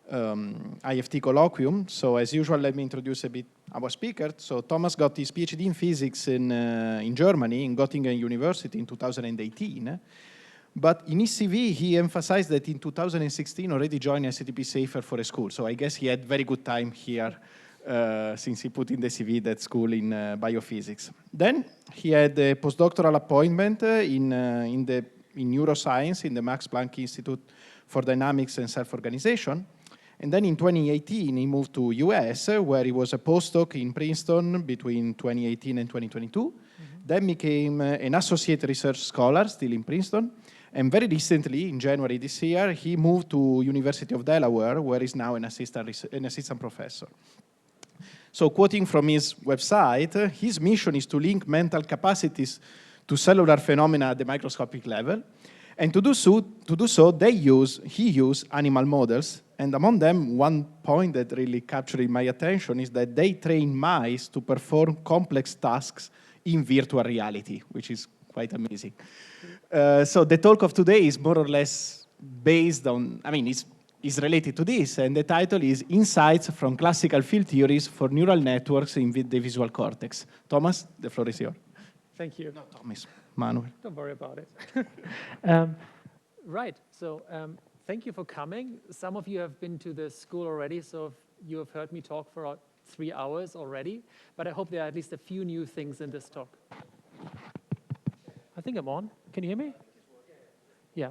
IFT Colloquium. So as usual, let me introduce a bit our speaker. So Thomas got his PhD in physics in Germany, in Göttingen University in 2018. But in his CV, he emphasized that in 2016 already joined ICTP-SAIFR for a school. So I guess he had very good time here since he put in the CV that school in biophysics. Then he had a postdoctoral appointment in neuroscience in the Max Planck Institute for Dynamics and Self-Organization. And then in 2018, he moved to US, where he was a postdoc in Princeton between 2018 and 2022. Then became an associate research scholar, still in Princeton. And very recently, in January this year, he moved to University of Delaware, where he's now an assistant professor. So quoting from his website, his mission is to link mental capacities to cellular phenomena at the microscopic level. And to do so, he used animal models. And among them, one point that really captured my attention is that they train mice to perform complex tasks in virtual reality, which is quite amazing. So the talk of today is more or less based on, it's related to this, and the title is Insights from Classical Field Theories for Neural Networks in the Visual Cortex. Thomas, the floor is yours. Thank you. No, Thomas, Manuel. Don't worry about it. Right, so thank you for coming. Some of you have been to the school already, so you have heard me talk for 3 hours already, but I hope there are at least a few new things in this talk. I think I'm on. Can you hear me? Yeah.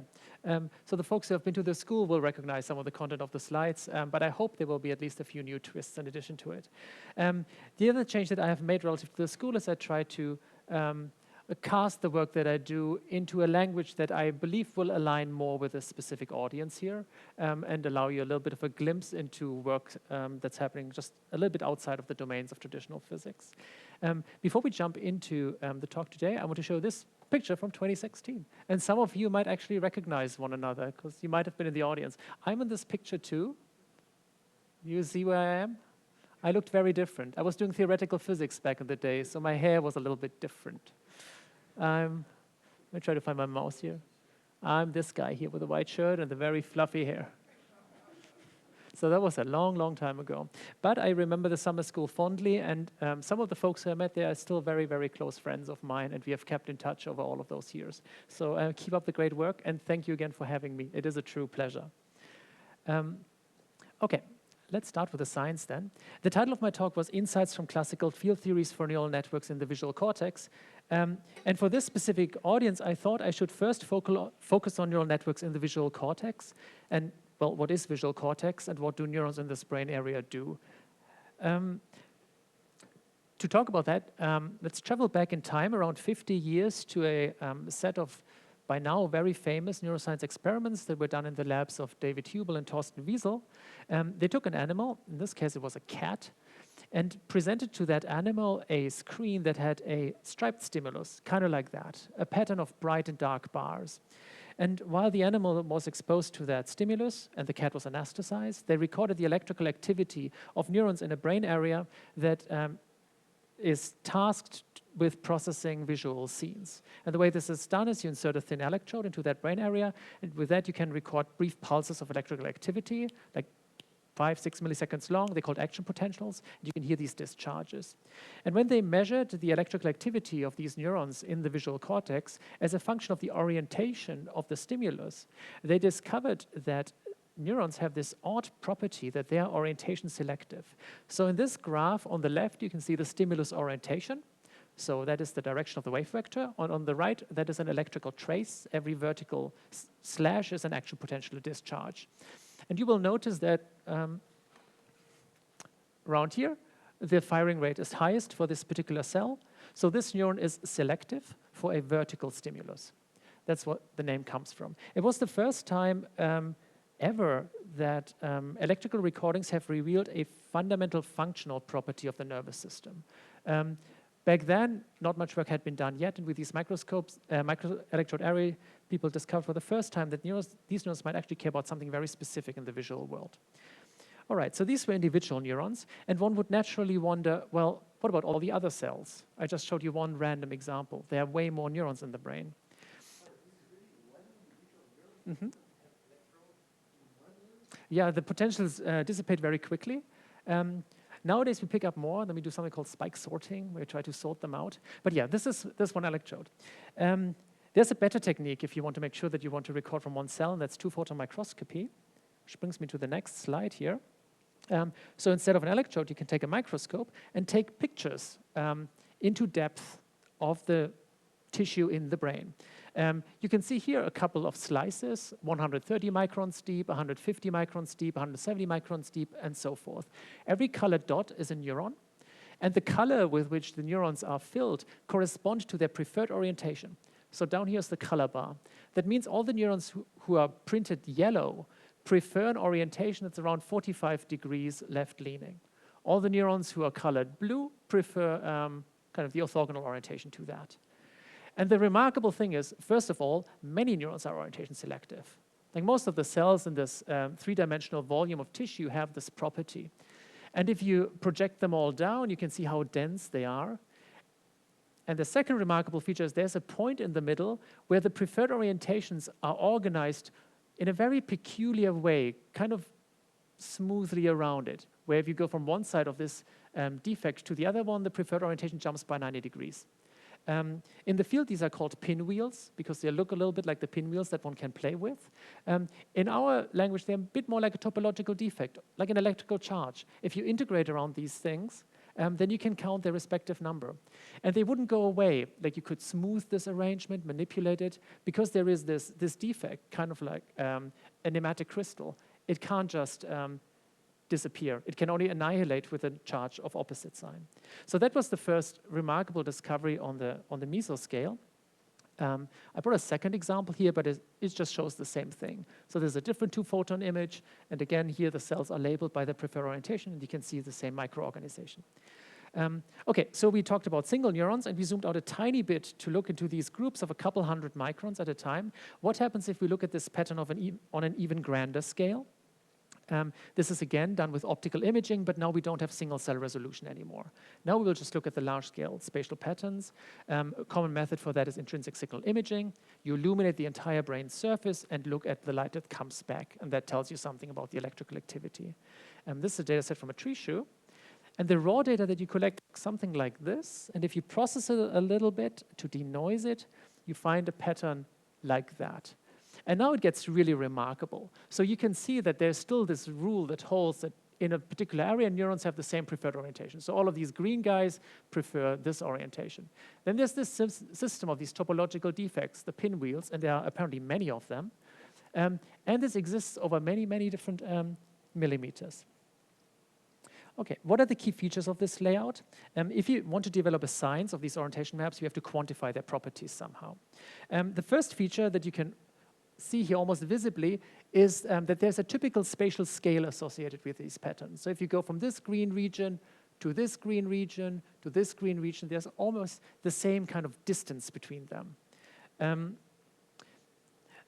So the folks who have been to the school will recognize some of the content of the slides, but I hope there will be at least a few new twists in addition to it. The other change that I have made relative to the school is I try to cast the work that I do into a language that I believe will align more with a specific audience here and allow you a little bit of a glimpse into work that's happening just a little bit outside of the domains of traditional physics. Before we jump into the talk today, I want to show this picture from 2016. And some of you might actually recognize one another because you might have been in the audience. I'm in this picture too. You see where I am? I looked very different. I was doing theoretical physics back in the day, so my hair was a little bit different. Let me try to find my mouse here. I'm this guy here with a white shirt and the very fluffy hair. So that was a long, long time ago. But I remember the summer school fondly, and some of the folks who I met there are still very, very close friends of mine, and we have kept in touch over all of those years. So keep up the great work, and thank you again for having me. It is a true pleasure. Okay. Let's start with the science then. The title of my talk was Insights from Classical Field Theories for Neural Networks in the Visual Cortex. And for this specific audience, I thought I should first focus on neural networks in the visual cortex. And, well, what is visual cortex and what do neurons in this brain area do? To talk about that, let's travel back in time around 50 years to a set of by now very famous neuroscience experiments that were done in the labs of David Hubel and Thorsten Wiesel. They took an animal, in this case it was a cat, and presented to that animal a screen that had a striped stimulus, kind of like that, a pattern of bright and dark bars. And while the animal was exposed to that stimulus and the cat was anesthetized, they recorded the electrical activity of neurons in a brain area that is tasked with processing visual scenes. And the way this is done is you insert a thin electrode into that brain area, and with that you can record brief pulses of electrical activity, like 5-6 milliseconds long. They're called action potentials, and you can hear these discharges. And when they measured the electrical activity of these neurons in the visual cortex as a function of the orientation of the stimulus, they discovered that neurons have this odd property that they are orientation selective. So in this graph on the left, you can see the stimulus orientation. So that is the direction of the wave vector. On the right, that is an electrical trace. Every vertical slash is an action potential discharge. And you will notice that around here, the firing rate is highest for this particular cell. So this neuron is selective for a vertical stimulus. That's what the name comes from. It was the first time ever that electrical recordings have revealed a fundamental functional property of the nervous system. Back then, not much work had been done yet, and with these microscopes, microelectrode array, people discovered for the first time that these neurons might actually care about something very specific in the visual world. All right, so these were individual neurons, and one would naturally wonder, well, what about all the other cells? I just showed you one random example. There are way more neurons in the brain. Yeah, the potentials dissipate very quickly. Nowadays, we pick up more. Then we do something called spike sorting, where we try to sort them out. But yeah, this is one electrode. There's a better technique if you want to make sure that you want to record from one cell, and that's two-photon microscopy, which brings me to the next slide here. So instead of an electrode, you can take a microscope and take pictures into depth of the tissue in the brain. You can see here a couple of slices, 130 microns deep, 150 microns deep, 170 microns deep, and so forth. Every colored dot is a neuron, and the color with which the neurons are filled correspond to their preferred orientation. So down here is the color bar. That means all the neurons who are printed yellow prefer an orientation that's around 45 degrees left-leaning. All the neurons who are colored blue prefer kind of the orthogonal orientation to that. And the remarkable thing is, first of all, many neurons are orientation selective. Like most of the cells in this three-dimensional volume of tissue have this property. And if you project them all down, you can see how dense they are. And the second remarkable feature is there's a point in the middle where the preferred orientations are organized in a very peculiar way, kind of smoothly around it, where if you go from one side of this defect to the other one, the preferred orientation jumps by 90 degrees. In the field, these are called pinwheels because they look a little bit like the pinwheels that one can play with. In our language, they're a bit more like a topological defect, like an electrical charge. If you integrate around these things, then you can count their respective number. And they wouldn't go away. Like you could smooth this arrangement, manipulate it, because there is this defect, kind of like a nematic crystal. It can't just disappear. It can only annihilate with a charge of opposite sign. So that was the first remarkable discovery on the mesoscale. I brought a second example here, but it just shows the same thing. So there's a different two-photon image, and again, here the cells are labeled by their preferred orientation, and you can see the same microorganization. Okay, so we talked about single neurons, and we zoomed out a tiny bit to look into these groups of a couple hundred microns at a time. What happens if we look at this pattern of on an even grander scale? This is again done with optical imaging, but now we don't have single cell resolution anymore. Now we will just look at the large scale spatial patterns. A common method for that is intrinsic signal imaging. You illuminate the entire brain surface and look at the light that comes back, and that tells you something about the electrical activity. This is a data set from a tree shoe. And the raw data that you collect looks something like this, and if you process it a little bit to denoise it, you find a pattern like that. And now it gets really remarkable. So you can see that there's still this rule that holds that in a particular area, neurons have the same preferred orientation. So all of these green guys prefer this orientation. Then there's this system of these topological defects, the pinwheels, and there are apparently many of them. And this exists over many, many different millimeters. Okay, what are the key features of this layout? If you want to develop a science of these orientation maps, you have to quantify their properties somehow. The first feature that you can see here almost visibly is that there's a typical spatial scale associated with these patterns. So if you go from this green region to this green region to this green region, there's almost the same kind of distance between them.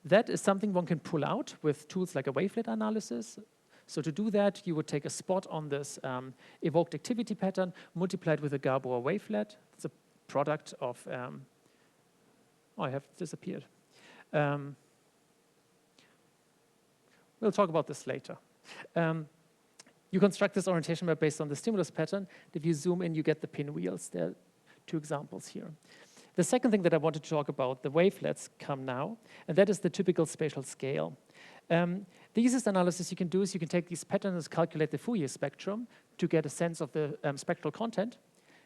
That is something one can pull out with tools like a wavelet analysis. So to do that, you would take a spot on this evoked activity pattern, multiply it with a Gabor wavelet. It's a product of, I have disappeared. We'll talk about this later. You construct this orientation map based on the stimulus pattern. If you zoom in, you get the pinwheels. There are two examples here. The second thing that I wanted to talk about, the wavelets, come now, and that is the typical spatial scale. The easiest analysis you can do is you can take these patterns, calculate the Fourier spectrum to get a sense of the spectral content.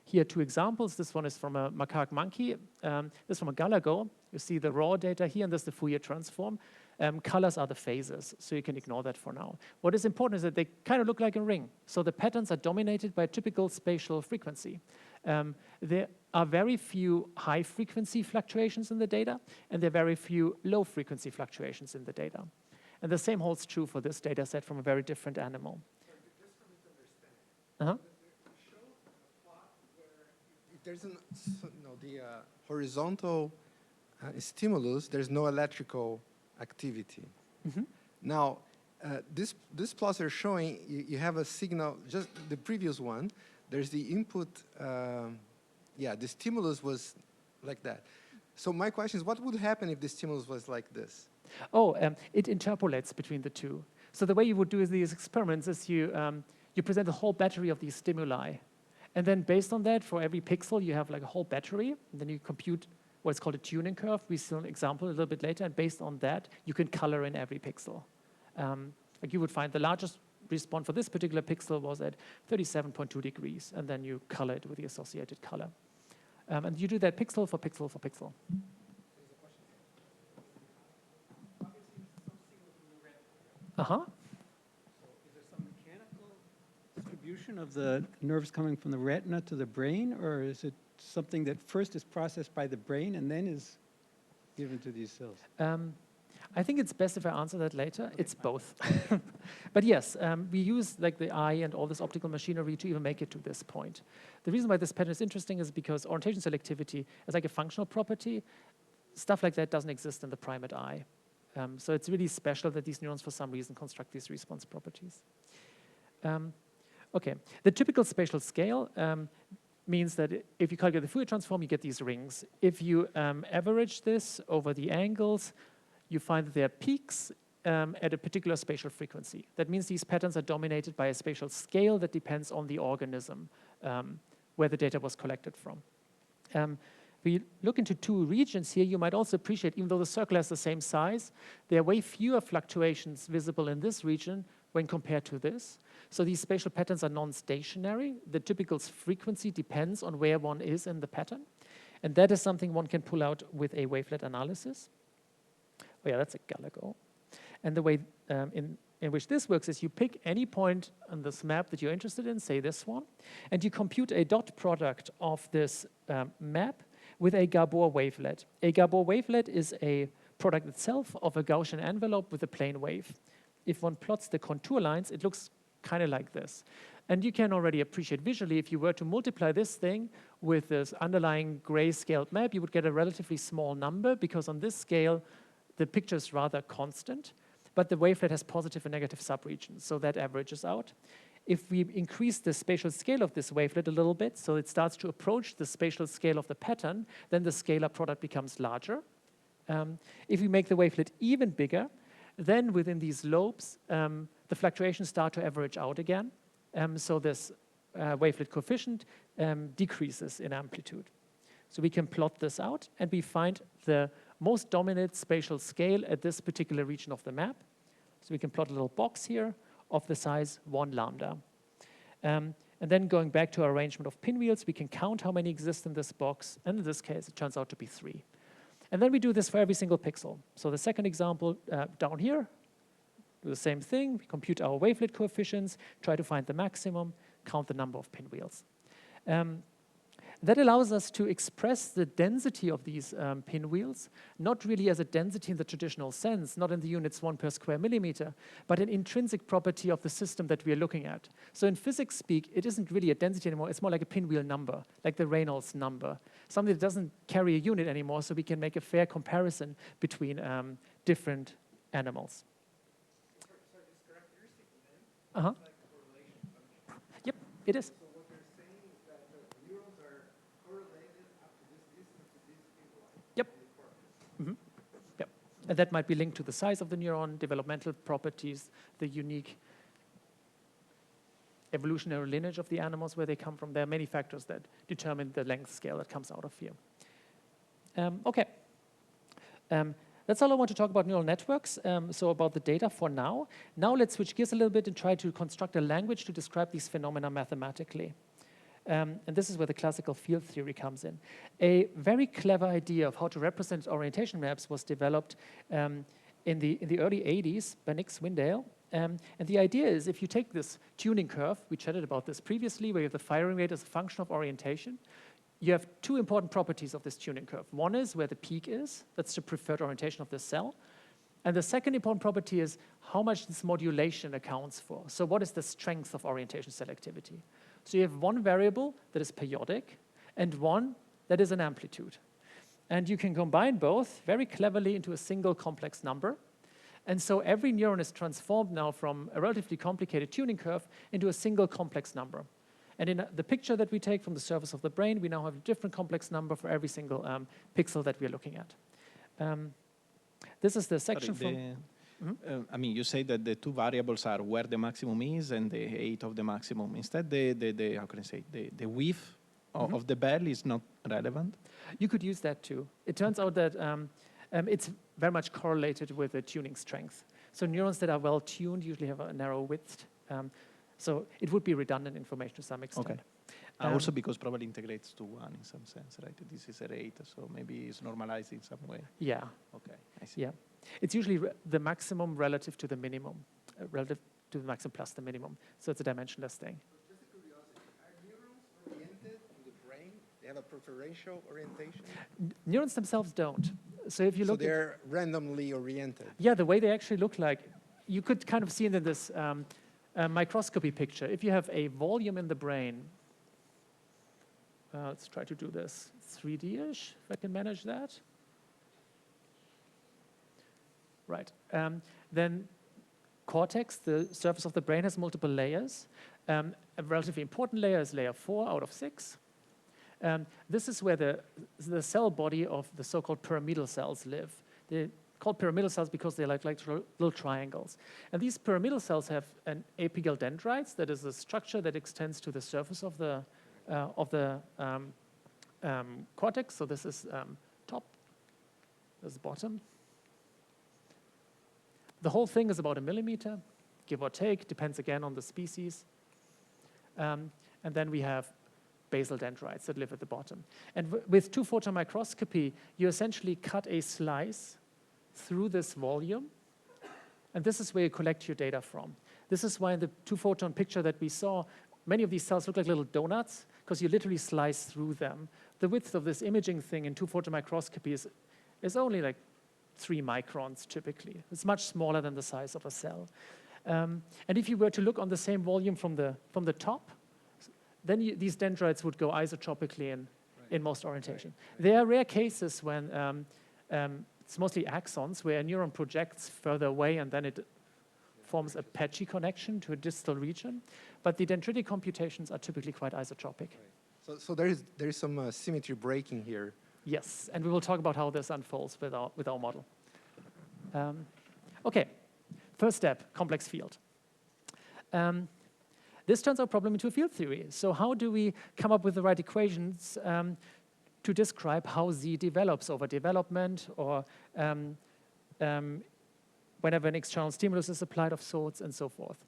Here are two examples. This one is from a macaque monkey. This is from a galago. You see the raw data here, and this is the Fourier transform. Colors are the phases, so you can ignore that for now. What is important is that they kind of look like a ring. So the patterns are dominated by a typical spatial frequency. There are very few high-frequency fluctuations in the data, and there are very few low-frequency fluctuations in the data. And the same holds true for this data set from a very different animal. Just for me to understand, show a plot where if there's the horizontal stimulus, there's no electrical activity. Mm-hmm. Now, this plots are showing you have a signal, just the previous one, there's the input, the stimulus was like that. So my question is, what would happen if the stimulus was like this? Oh, it interpolates between the two. So the way you would do these experiments is you present a whole battery of these stimuli. And then based on that, for every pixel, you have like a whole battery. And then you compute what's called a tuning curve. We see an example a little bit later. And based on that, you can color in every pixel. Like you would find the largest response for this particular pixel was at 37.2 degrees. And then you color it with the associated color. And you do that pixel for pixel for pixel. Uh-huh. So is there some mechanical distribution of the nerves coming from the retina to the brain, or is it something that first is processed by the brain and then is given to these cells? I think it's best if I answer that later. Okay. It's both. But yes, we use like the eye and all this optical machinery to even make it to this point. The reason why this pattern is interesting is because orientation selectivity is like a functional property. Stuff like that doesn't exist in the primate eye. So it's really special that these neurons, for some reason, construct these response properties. Okay, the typical spatial scale means that if you calculate the Fourier transform, you get these rings. If you average this over the angles, you find that there are peaks at a particular spatial frequency. That means these patterns are dominated by a spatial scale that depends on the organism where the data was collected from. We look into two regions here. You might also appreciate, even though the circle has the same size, there are way fewer fluctuations visible in this region when compared to this. So these spatial patterns are non-stationary. The typical frequency depends on where one is in the pattern. And that is something one can pull out with a wavelet analysis. Oh yeah, that's a Galago. And the way in which this works is you pick any point on this map that you're interested in, say this one, and you compute a dot product of this map with a Gabor wavelet. A Gabor wavelet is a product itself of a Gaussian envelope with a plane wave. If one plots the contour lines, it looks kind of like this. And you can already appreciate visually, if you were to multiply this thing with this underlying gray-scaled map, you would get a relatively small number, because on this scale, the picture is rather constant, but the wavelet has positive and negative subregions, so that averages out. If we increase the spatial scale of this wavelet a little bit, so it starts to approach the spatial scale of the pattern, then the scalar product becomes larger. If we make the wavelet even bigger, then within these lobes, the fluctuations start to average out again. So this wavelet coefficient decreases in amplitude. So we can plot this out, and we find the most dominant spatial scale at this particular region of the map. So we can plot a little box here of the size 1 lambda. And then going back to our arrangement of pinwheels, we can count how many exist in this box, and in this case, it turns out to be 3. And then we do this for every single pixel. So the second example down here, do the same thing. We compute our wavelet coefficients, try to find the maximum, count the number of pinwheels. That allows us to express the density of these pinwheels, not really as a density in the traditional sense, not in the units 1 per square millimeter, but an intrinsic property of the system that we are looking at. So in physics speak, it isn't really a density anymore, it's more like a pinwheel number, like the Reynolds number, something that doesn't carry a unit anymore, so we can make a fair comparison between different animals. So this characteristic then, like a correlation function. Yep, it is. And that might be linked to the size of the neuron, developmental properties, the unique evolutionary lineage of the animals where they come from. There are many factors that determine the length scale that comes out of here. Okay. That's all I want to talk about neural networks, so about the data for now. Now let's switch gears a little bit and try to construct a language to describe these phenomena mathematically. And this is where the classical field theory comes in. A very clever idea of how to represent orientation maps was developed in the early 80s by Nick Swindale. And the idea is, if you take this tuning curve, we chatted about this previously, where you have the firing rate as a function of orientation, you have two important properties of this tuning curve. One is where the peak is, that's the preferred orientation of the cell. And the second important property is how much this modulation accounts for. So what is the strength of orientation selectivity? So you have one variable that is periodic and one that is an amplitude. And you can combine both very cleverly into a single complex number. And so every neuron is transformed now from a relatively complicated tuning curve into a single complex number. And in the picture that we take from the surface of the brain, we now have a different complex number for every single pixel that we're looking at. This is the section from... I mean, you say that the two variables are where the maximum is and the height of the maximum. Instead, the how can I say, the width of the bell is not relevant? You could use that too. It turns out that it's very much correlated with the tuning strength. So neurons that are well tuned usually have a narrow width. So it would be redundant information to some extent. Okay. Also because probably integrates to 1 in some sense, right? This is a rate, so maybe it's normalized in some way. Yeah. Okay, I see. Yeah. It's usually the maximum relative to the minimum, relative to the maximum plus the minimum. So it's a dimensionless thing. Just a curiosity, are neurons oriented in the brain? They have a preferential orientation? Neurons themselves don't. So if you look they're randomly oriented? Yeah, the way they actually look like, you could kind of see it in this microscopy picture. If you have a volume in the brain, let's try to do this 3D-ish, if I can manage that. Right. Then cortex, the surface of the brain, has multiple layers. A relatively important layer is layer 4 out of 6. This is where the cell body of the so-called pyramidal cells live. They're called pyramidal cells because they're like little triangles. And these pyramidal cells have an apical dendrites, that is a structure that extends to the surface of the cortex. So this is top, this is bottom. The whole thing is about 1 millimeter, give or take, depends again on the species. And then we have basal dendrites that live at the bottom. And with two-photon microscopy, you essentially cut a slice through this volume, and this is where you collect your data from. This is why in the two-photon picture that we saw, many of these cells look like little donuts, because you literally slice through them. The width of this imaging thing in two-photon microscopy is only like 3 microns typically. It's much smaller than the size of a cell. And if you were to look on the same volume from the top, then these dendrites would go isotropically in most orientation. There are rare cases when it's mostly axons where a neuron projects further away and then it forms a patchy connection to a distal region. But the dendritic computations are typically quite isotropic. Right. So there is some symmetry breaking here. Yes, and we will talk about how this unfolds with our model. Okay, first step, complex field. This turns our problem into a field theory. So how do we come up with the right equations to describe how Z develops over development or whenever an external stimulus is applied of sorts and so forth.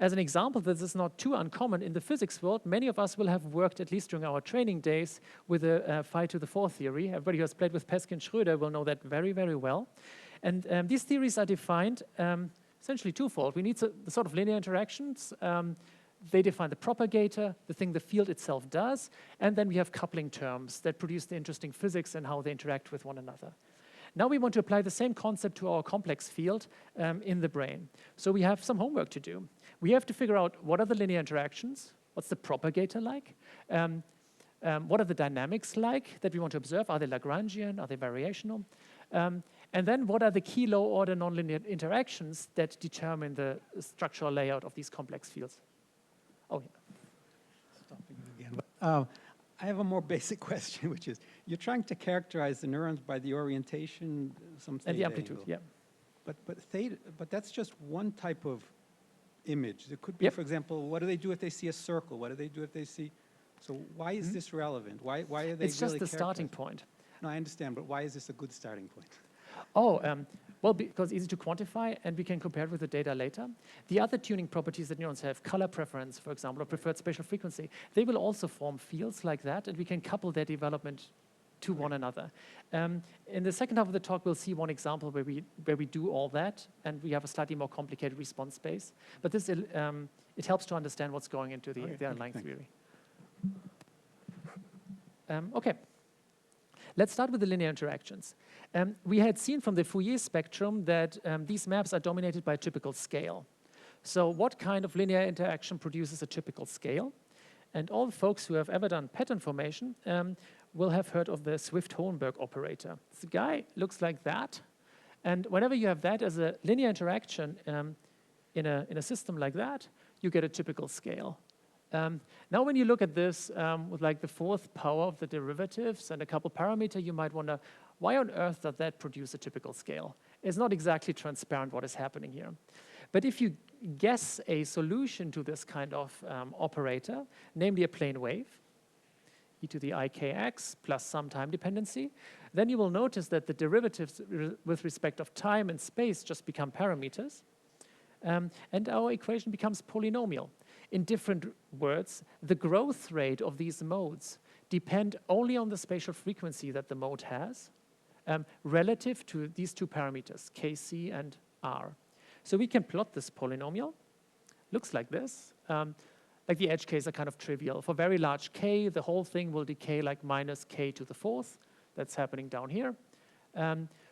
As an example, this is not too uncommon in the physics world. Many of us will have worked, at least during our training days, with a phi to the 4 theory. Everybody who has played with Peskin Schröder will know that very, very well. And these theories are defined essentially twofold. We need the sort of linear interactions. They define the propagator, the thing the field itself does, and then we have coupling terms that produce the interesting physics and how they interact with one another. Now we want to apply the same concept to our complex field in the brain. So we have some homework to do. We have to figure out what are the linear interactions, what's the propagator like, what are the dynamics like that we want to observe, are they Lagrangian, are they variational, and then what are the key low-order nonlinear interactions that determine the structural layout of these complex fields. Oh, yeah. Stopping you again. But, I have a more basic question, which is, you're trying to characterize the neurons by the orientation, some theta And the amplitude, angle. yeah. But that's just one type of image. There could be, Yep. for example, what do they do if they see a circle? What do they do if they see? So why is this relevant? Why are they It's just really the starting characterized? point. No, I understand, but why is this a good starting point? Oh, well, because easy to quantify, and we can compare it with the data later. The other tuning properties that neurons have, color preference, for example, or preferred spatial frequency, they will also form fields like that, and we can couple their development to one another. In the second half of the talk, we'll see one example where we do all that, and we have a slightly more complicated response space. But this it helps to understand what's going into the underlying theory. Okay. Let's start with the linear interactions. We had seen from the Fourier spectrum that these maps are dominated by a typical scale. So what kind of linear interaction produces a typical scale? And all folks who have ever done pattern formation will have heard of the Swift-Hohenberg operator. The guy looks like that. And whenever you have that as a linear interaction in a system like that, you get a typical scale. Now when you look at this with like the 4th power of the derivatives and a couple parameters, you might wonder, why on earth does that produce a typical scale? it's not exactly transparent what is happening here. But if you guess a solution to this kind of operator, namely a plane wave, e to the ikx plus some time dependency, then you will notice that the derivatives with respect of time and space just become parameters, and our equation becomes polynomial. In different words, the growth rate of these modes depend only on the spatial frequency that the mode has, relative to these two parameters, kc and r. So we can plot this polynomial. Looks like this. Like the edge cases are kind of trivial. For very large k, the whole thing will decay like minus k to the fourth. That's happening down here.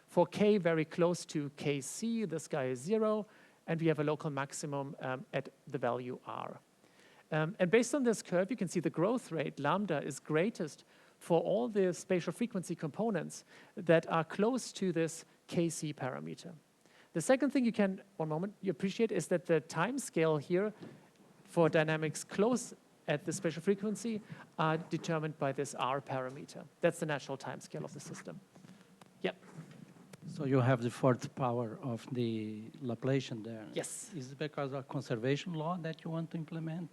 For k very close to kc, this guy is 0, and we have a local maximum at the value r. And based on this curve, you can see the growth rate, lambda, is greatest for all the spatial frequency components that are close to this kc parameter. The second thing you can, one moment, you appreciate is that the time scale here for dynamics close at the spatial frequency are determined by this r parameter. That's the natural time scale of the system. Yeah. So you have the fourth power of the Laplacian there. Yes. Is it because of conservation law that you want to implement?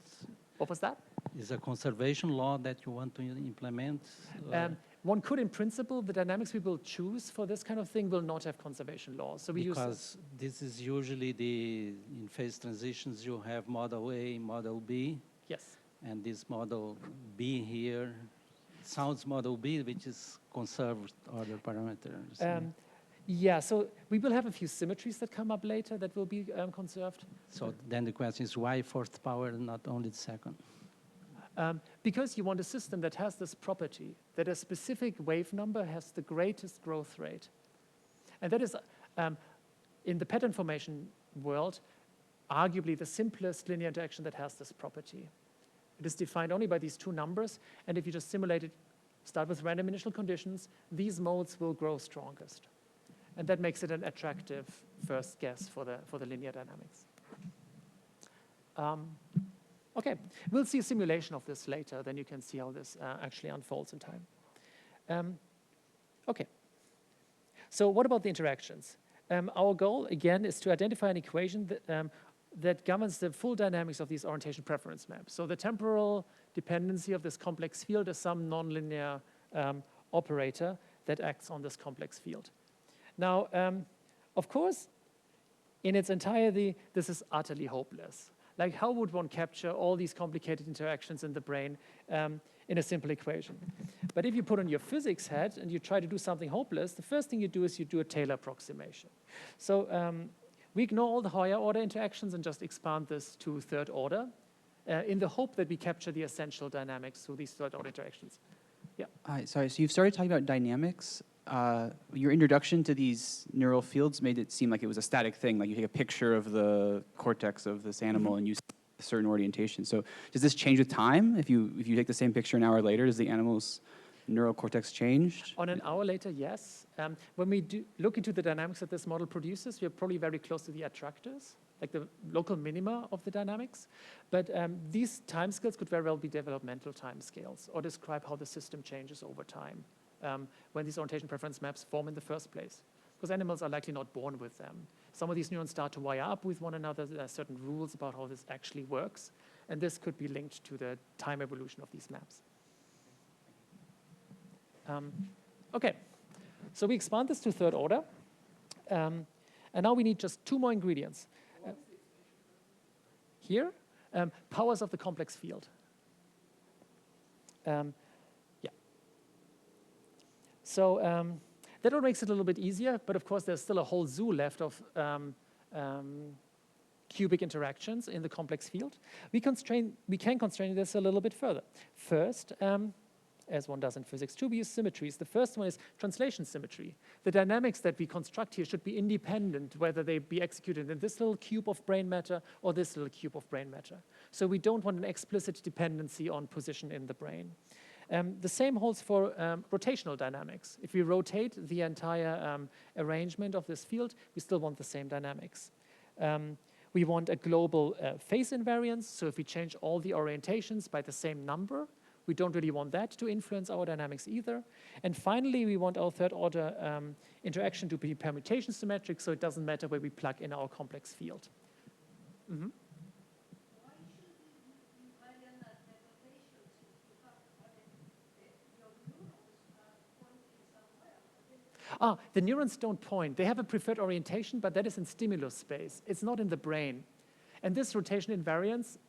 What was that? Is a conservation law that you want to implement? One could, in principle, the dynamics we will choose for this kind of thing will not have conservation laws. So we because this is usually in phase transitions you have model A, model B. Yes. And this model B here sounds model B, which is conserved order parameters. Yeah, so we will have a few symmetries that come up later that will be conserved. So then the question is why fourth power and not only the second? Because you want a system that has this property, that a specific wave number has the greatest growth rate. And that is, in the pattern formation world, arguably the simplest linear interaction that has this property. It is defined only by these two numbers, and if you just simulate it, start with random initial conditions, these modes will grow strongest. And that makes it an attractive first guess for the linear dynamics. Okay, we'll see a simulation of this later, then you can see how this actually unfolds in time. Okay, so what about the interactions? Our goal, again, is to identify an equation that governs the full dynamics of these orientation preference maps. So the temporal dependency of this complex field is some nonlinear operator that acts on this complex field. Now, of course, in its entirety, this is utterly hopeless. Like, how would one capture all these complicated interactions in the brain in a simple equation? But if you put on your physics hat and you try to do something hopeless, the first thing you do is you do a Taylor approximation. So we ignore all the higher order interactions and just expand this to third order in the hope that we capture the essential dynamics through these third order interactions. Yeah. Hi, sorry, so you've started talking about dynamics. Your introduction to these neural fields made it seem like it was a static thing, like you take a picture of the cortex of this animal and you see a certain orientation. So does this change with time? If you take the same picture an hour later, does the animal's neural cortex change? On an hour later, yes. When we look into the dynamics that this model produces, we're probably very close to the attractors, like the local minima of the dynamics. But these timescales could very well be developmental timescales or describe how the system changes over time. When these orientation preference maps form in the first place. Because animals are likely not born with them. Some of these neurons start to wire up with one another. There are certain rules about how this actually works. And this could be linked to the time evolution of these maps. Okay, so we expand this to third order. And now we need just two more ingredients. Here, powers of the complex field. So that all makes it a little bit easier, but of course there's still a whole zoo left of cubic interactions in the complex field. We can constrain this a little bit further. First, as one does in physics too, we use symmetries. The first one is translation symmetry. The dynamics that we construct here should be independent, whether they be executed in this little cube of brain matter or this little cube of brain matter. So we don't want an explicit dependency on position in the brain. The same holds for rotational dynamics. If we rotate the entire arrangement of this field, we still want the same dynamics. We want a global phase invariance, so if we change all the orientations by the same number, We don't really want that to influence our dynamics either. And finally, we want our third order interaction to be permutation symmetric, so it doesn't matter where we plug in our complex field. Mm-hmm. Why should we depend on that notation if you have, your neurons are pointing somewhere? The neurons don't point. They have a preferred orientation, but that is in stimulus space. It's not in the brain. And this rotation invariance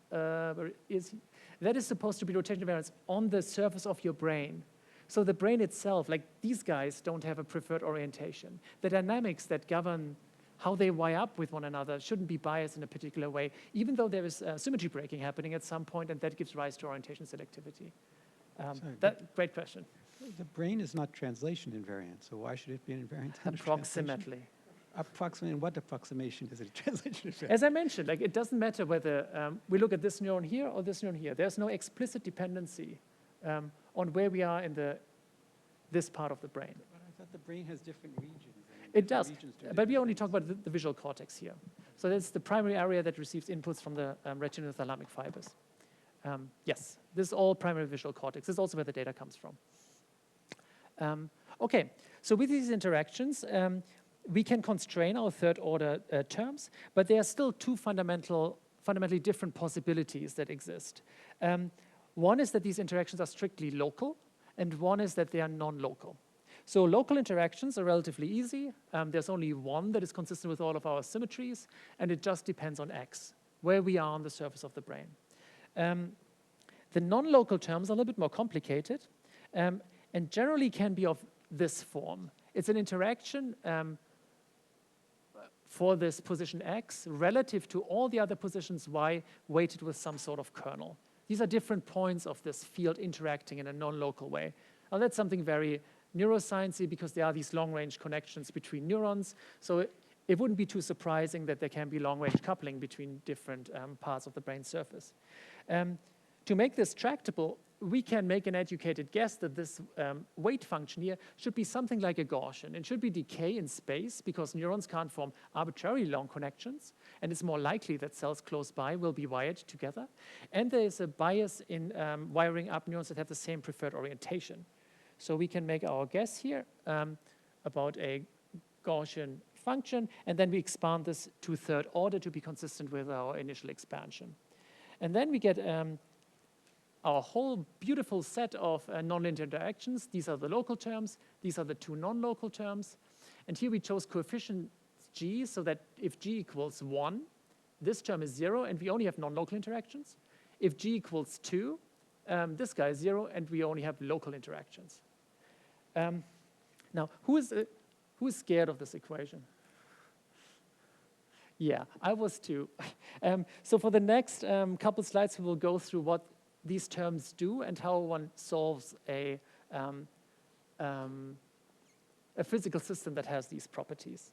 that is supposed to be rotation invariance on the surface of your brain. So the brain itself, like these guys, don't have a preferred orientation. The dynamics that govern how they wire up with one another shouldn't be biased in a particular way, even though there is symmetry breaking happening at some point, and that gives rise to orientation selectivity. Great question. The brain is not translation invariant, so why should it be invariant? Approximately. Approximately, what approximation is it? Translation invariant? As I mentioned, like it doesn't matter whether we look at this neuron here or this neuron here. There's no explicit dependency on where we are in this part of the brain. But I thought the brain has different regions. It does, but we only talk about the visual cortex here. So that's the primary area that receives inputs from the retinothalamic fibers. Yes, this is all primary visual cortex. This is also where the data comes from. Okay, so with these interactions, we can constrain our third order terms, but there are still two fundamentally different possibilities that exist. One is that these interactions are strictly local, and one is that they are non-local. So local interactions are relatively easy. There's only one that is consistent with all of our symmetries, and it just depends on X, where we are on the surface of the brain. The non-local terms are a little bit more complicated, and generally can be of this form. It's an interaction for this position X relative to all the other positions Y weighted with some sort of kernel. These are different points of this field interacting in a non-local way. Now that's something very neuroscience-y because there are these long-range connections between neurons. So it wouldn't be too surprising that there can be long-range coupling between different parts of the brain surface. To make this tractable, we can make an educated guess that this weight function here should be something like a Gaussian. It should be decay in space because neurons can't form arbitrarily long connections, and it's more likely that cells close by will be wired together. And there is a bias in wiring up neurons that have the same preferred orientation. So we can make our guess here about a Gaussian function, and then we expand this to third order to be consistent with our initial expansion. And then we get our whole beautiful set of nonlinear interactions. These are the local terms. These are the two non-local terms. And here we chose coefficient g so that if g equals 1, this term is 0, and we only have non-local interactions. If g equals 2, this guy is 0, and we only have local interactions. Now, who is scared of this equation? Yeah, I was too. So for the next couple slides, we will go through what these terms do and how one solves a physical system that has these properties.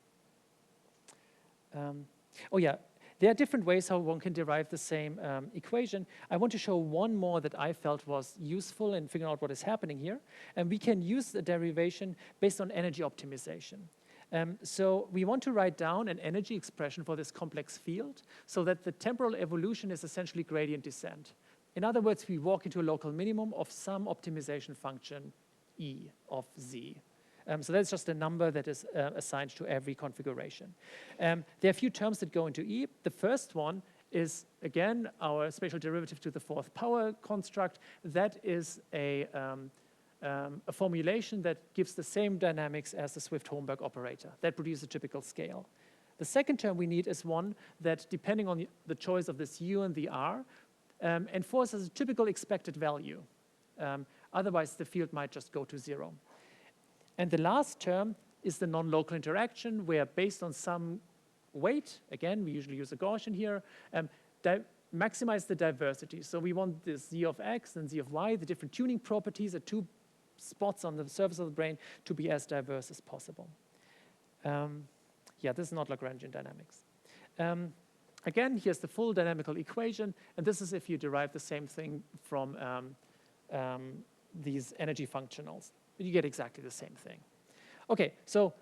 Oh yeah, there are different ways how one can derive the same equation. I want to show one more that I felt was useful in figuring out what is happening here. And we can use the derivation based on energy optimization. So we want to write down an energy expression for this complex field so that the temporal evolution is essentially gradient descent. In other words, we walk into a local minimum of some optimization function E of Z. So that's just a number that is assigned to every configuration. There are a few terms that go into E. The first one is, again, our spatial derivative to the fourth power construct. That is a formulation that gives the same dynamics as the Swift-Holmberg operator. That produces a typical scale. The second term we need is one that, depending on the choice of this U and the R, enforces a typical expected value. Otherwise, the field might just go to 0. And the last term is the non-local interaction, where based on some weight, again, we usually use a Gaussian here, maximize the diversity. So we want this Z of X and Z of Y, the different tuning properties at two spots on the surface of the brain, to be as diverse as possible. Yeah, this is not Lagrangian dynamics. Again, here's the full dynamical equation, and this is if you derive the same thing from these energy functionals. You get exactly the same thing. Okay, so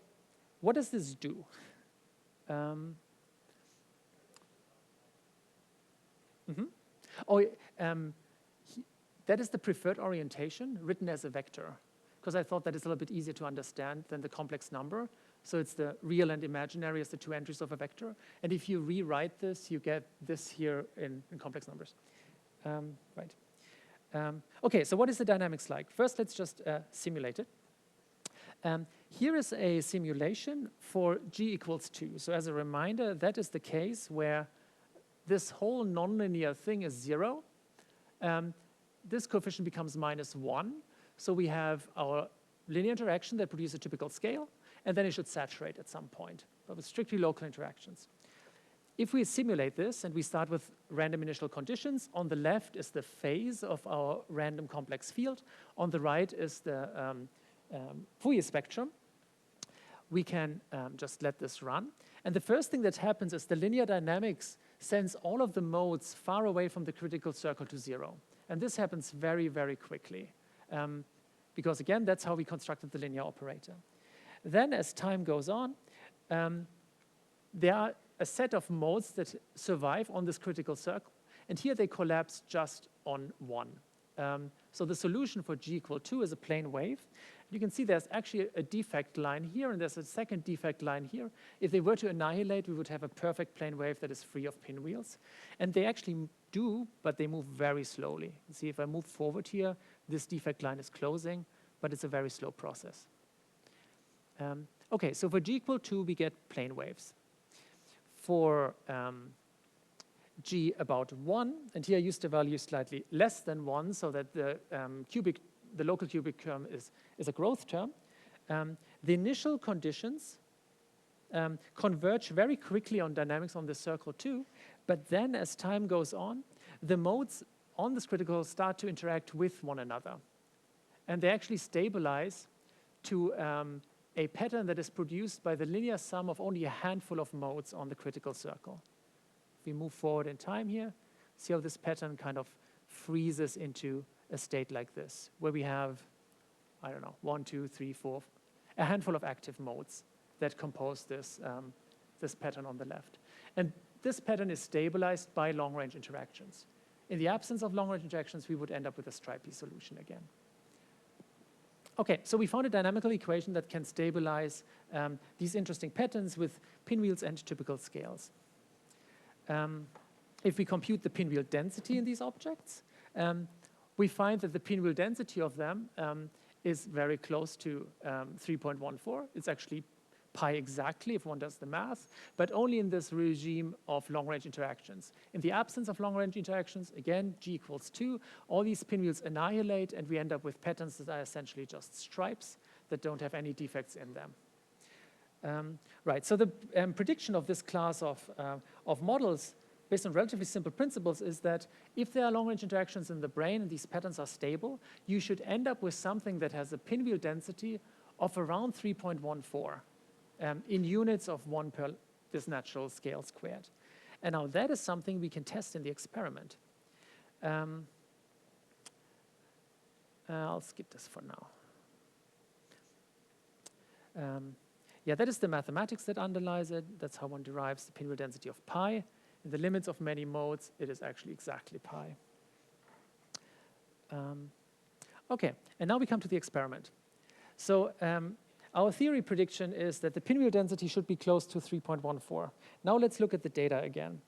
what does this do? That is the preferred orientation written as a vector, because I thought that is a little bit easier to understand than the complex number. So it's the real and imaginary as the two entries of a vector. And if you rewrite this, you get this here in complex numbers. Okay, so what is the dynamics like? First, let's just simulate it. Here is a simulation for g equals 2. So as a reminder, that is the case where this whole nonlinear thing is 0. This coefficient becomes -1. So we have our linear interaction that produces a typical scale, and then it should saturate at some point, but with strictly local interactions. If we simulate this and we start with random initial conditions, on the left is the phase of our random complex field. On the right is the Fourier spectrum. We can just let this run. And the first thing that happens is the linear dynamics sends all of the modes far away from the critical circle to 0. And this happens very, very quickly. Because again, that's how we constructed the linear operator. Then as time goes on, there are a set of modes that survive on this critical circle. And here they collapse just on 1. So the solution for g equal 2 is a plane wave. You can see there's actually a defect line here, and there's a second defect line here. If they were to annihilate, we would have a perfect plane wave that is free of pinwheels. And they actually do, but they move very slowly. You see, if I move forward here, this defect line is closing, but it's a very slow process. Okay, so for g equal 2, we get plane waves. For g about 1, and here I used a value slightly less than 1, so that the local cubic term is a growth term. The initial conditions converge very quickly on dynamics on the circle too, but then as time goes on, the modes on this critical start to interact with one another. And they actually stabilize to a pattern that is produced by the linear sum of only a handful of modes on the critical circle. If we move forward in time here, see how this pattern kind of freezes into a state like this, where we have, I don't know, 1, 2, 3, 4, a handful of active modes that compose this, this pattern on the left. And this pattern is stabilized by long-range interactions. In the absence of long-range interactions, we would end up with a stripy solution again. Okay, so we found a dynamical equation that can stabilize these interesting patterns with pinwheels and typical scales. If we compute the pinwheel density in these objects, we find that the pinwheel density of them is very close to 3.14. It's actually pi exactly if one does the math, but only in this regime of long-range interactions. In the absence of long-range interactions, again, g equals 2, all these pinwheels annihilate, and we end up with patterns that are essentially just stripes that don't have any defects in them. Right, so the prediction of this class of models based on relatively simple principles is that if there are long-range interactions in the brain and these patterns are stable, you should end up with something that has a pinwheel density of around 3.14 in units of 1 per this natural scale squared. And now that is something we can test in the experiment. I'll skip this for now. Yeah, that is the mathematics that underlies it. That's how one derives the pinwheel density of pi. In the limits of many modes, it is actually exactly pi. Okay, and now we come to the experiment. So our theory prediction is that the pinwheel density should be close to 3.14. Now let's look at the data again.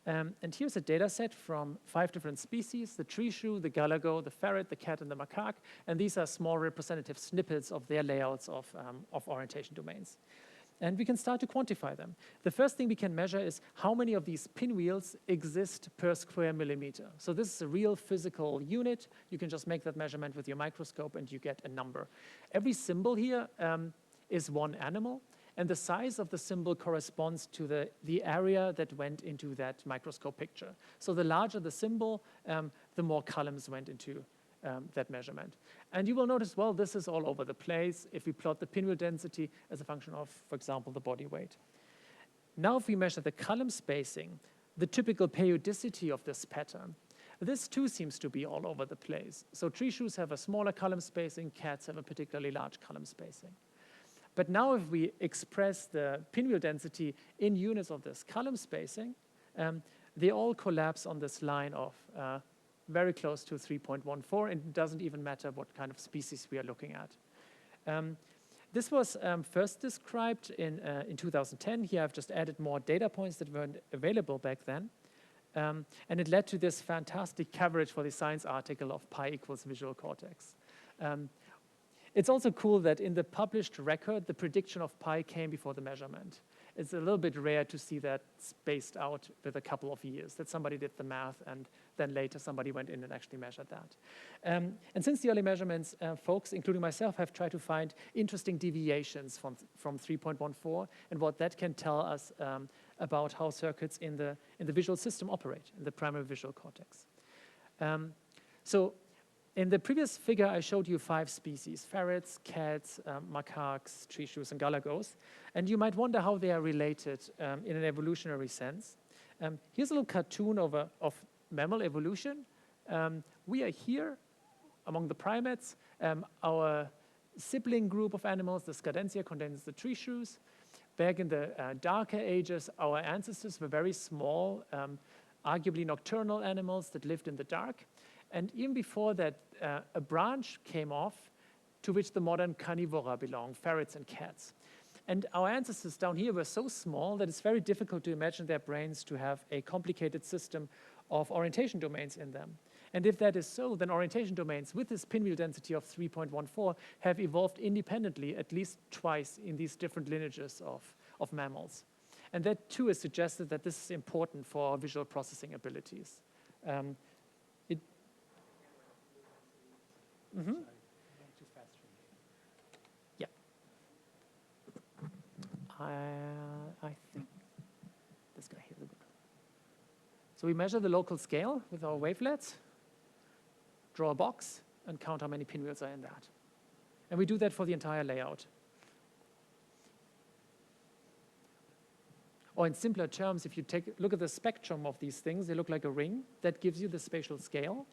And here's a data set from 5 different species: the tree shrew, the galago, the ferret, the cat, and the macaque. And these are small representative snippets of their layouts of orientation domains. And we can start to quantify them. The first thing we can measure is how many of these pinwheels exist per square millimeter. So this is a real physical unit. You can just make that measurement with your microscope and you get a number. Every symbol here is one animal, and the size of the symbol corresponds to the area that went into that microscope picture. So the larger the symbol, the more columns went into that measurement. And you will notice, well, this is all over the place if we plot the pinwheel density as a function of, for example, the body weight. Now if we measure the column spacing, the typical periodicity of this pattern, this too seems to be all over the place. So tree shrews have a smaller column spacing, cats have a particularly large column spacing. But now if we express the pinwheel density in units of this column spacing, they all collapse on this line of very close to 3.14, and it doesn't even matter what kind of species we are looking at. This was first described in 2010. Here I've just added more data points that weren't available back then. And it led to this fantastic coverage for the Science article of pi equals visual cortex. It's also cool that in the published record, the prediction of pi came before the measurement. It's a little bit rare to see that spaced out with a couple of years, that somebody did the math and then later somebody went in and actually measured that. And since the early measurements, folks, including myself, have tried to find interesting deviations from 3.14 and what that can tell us about how circuits in the visual system operate, in the primary visual cortex. So in the previous figure, I showed you 5 species: ferrets, cats, macaques, tree shrews, and galagos. And you might wonder how they are related in an evolutionary sense. Here's a little cartoon of mammal evolution. We are here among the primates. Our sibling group of animals, the Scadentia, contains the tree shrews. Back in the darker ages, our ancestors were very small, arguably nocturnal animals that lived in the dark. And even before that, a branch came off to which the modern carnivora belong, ferrets and cats. And our ancestors down here were so small that it's very difficult to imagine their brains to have a complicated system of orientation domains in them. And if that is so, then orientation domains with this pinwheel density of 3.14 have evolved independently at least twice in these different lineages of mammals. And that too is suggested that this is important for our visual processing abilities. Yeah. I think this guy here. So we measure the local scale with our wavelets, draw a box, and count how many pinwheels are in that. And we do that for the entire layout. Or in simpler terms, if you look at the spectrum of these things, they look like a ring. That gives you the spatial scale.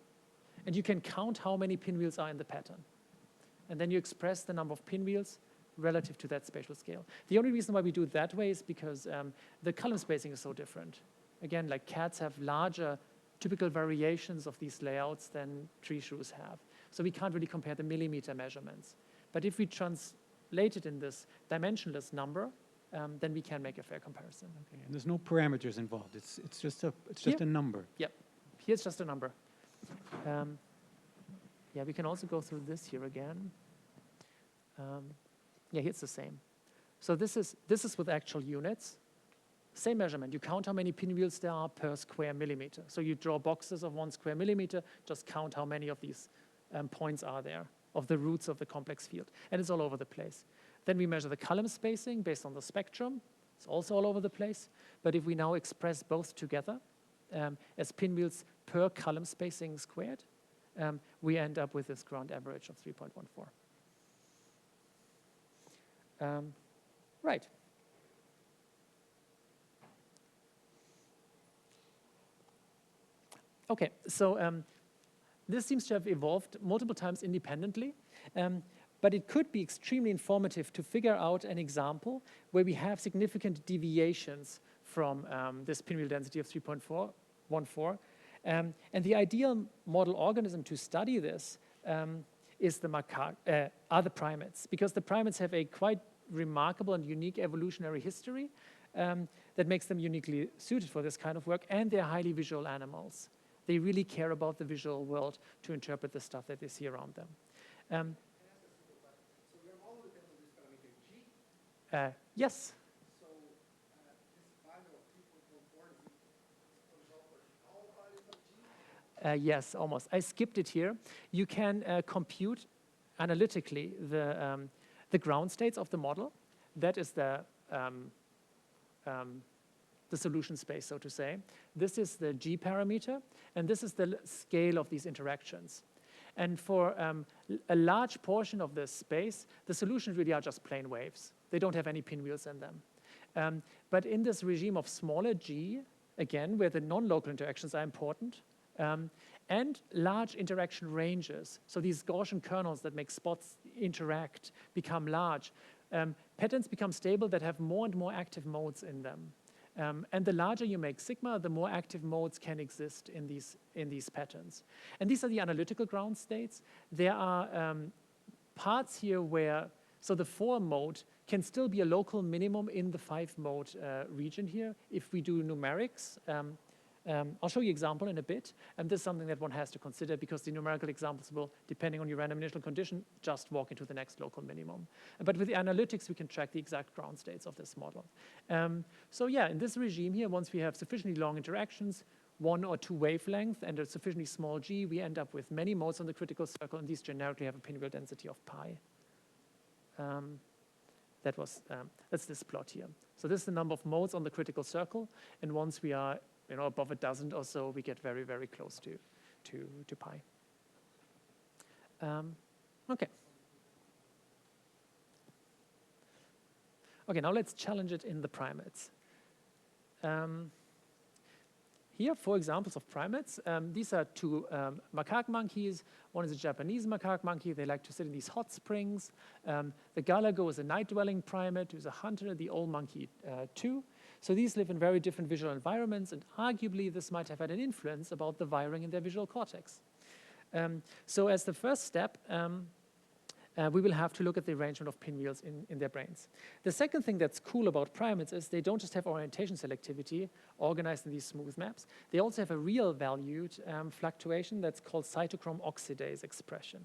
And you can count how many pinwheels are in the pattern. And then you express the number of pinwheels relative to that spatial scale. The only reason why we do it that way is because the column spacing is so different. Again, like cats have larger typical variations of these layouts than tree shrews have. So we can't really compare the millimeter measurements. But if we translate it in this dimensionless number, then we can make a fair comparison. Okay, and there's no parameters involved. It's just a number. Yep. Here's just a number. Yeah, we can also go through this here again. Yeah, here's the same. So this is with actual units. Same measurement. You count how many pinwheels there are per square millimeter. So you draw boxes of 1 square millimeter, just count how many of these points are there, of the roots of the complex field. And it's all over the place. Then we measure the column spacing based on the spectrum. It's also all over the place. But if we now express both together as pinwheels per column spacing squared, we end up with this ground average of 3.14. Right. Okay, so this seems to have evolved multiple times independently, but it could be extremely informative to figure out an example where we have significant deviations from this pinwheel density of 3.14. And the ideal model organism to study this is are the primates, because the primates have a quite remarkable and unique evolutionary history that makes them uniquely suited for this kind of work, and they're highly visual animals. They really care about the visual world to interpret the stuff that they see around them. So your model depends on this parameter G. Yes. So this value of 3.14 is for all values of G? Yes, almost. I skipped it here. You can compute analytically the ground states of the model. That is the solution space, so to say. This is the G parameter, and this is the scale of these interactions. And for a large portion of this space, the solutions really are just plain waves. They don't have any pinwheels in them. But in this regime of smaller G, again, where the non-local interactions are important, and large interaction ranges, so these Gaussian kernels that make spots interact become large, patterns become stable that have more and more active modes in them. And the larger you make sigma, the more active modes can exist in these patterns. And these are the analytical ground states. There are parts here where, so the 4 mode can still be a local minimum in the 5 mode region here if we do numerics. I'll show you an example in a bit, and this is something that one has to consider because the numerical examples will, depending on your random initial condition, just walk into the next local minimum. But with the analytics, we can track the exact ground states of this model. So yeah, in this regime here, once we have sufficiently long interactions, 1 or 2 wavelength and a sufficiently small g, we end up with many modes on the critical circle, and these generically have a pinwheel density of pi. That's this plot here. So this is the number of modes on the critical circle, and once we are above a dozen or so, we get very, very close to pi. Okay. Okay, now let's challenge it in the primates. Here, 4 examples of primates. These are 2 macaque monkeys. One is a Japanese macaque monkey. They like to sit in these hot springs. The galago is a night-dwelling primate who's a hunter, the old monkey too. So these live in very different visual environments, and arguably this might have had an influence about the wiring in their visual cortex. So as the first step, we will have to look at the arrangement of pinwheels in their brains. The second thing that's cool about primates is they don't just have orientation selectivity organized in these smooth maps. They also have a real valued fluctuation that's called cytochrome oxidase expression.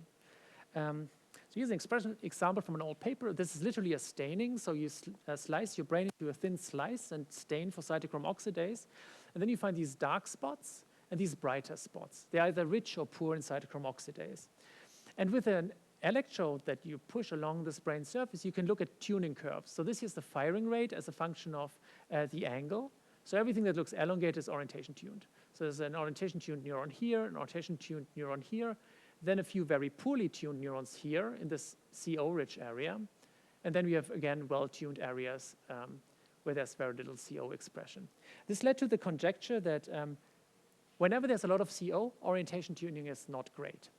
So here's an example from an old paper. This is literally a staining. So you slice your brain into a thin slice and stain for cytochrome oxidase. And then you find these dark spots and these brighter spots. They're either rich or poor in cytochrome oxidase. And with an electrode that you push along this brain surface, you can look at tuning curves. So this is the firing rate as a function of the angle. So everything that looks elongated is orientation tuned. So there's an orientation tuned neuron here, an orientation tuned neuron here, then a few very poorly tuned neurons here in this CO-rich area. And then we have, again, well-tuned areas where there's very little CO expression. This led to the conjecture that whenever there's a lot of CO, orientation tuning is not great.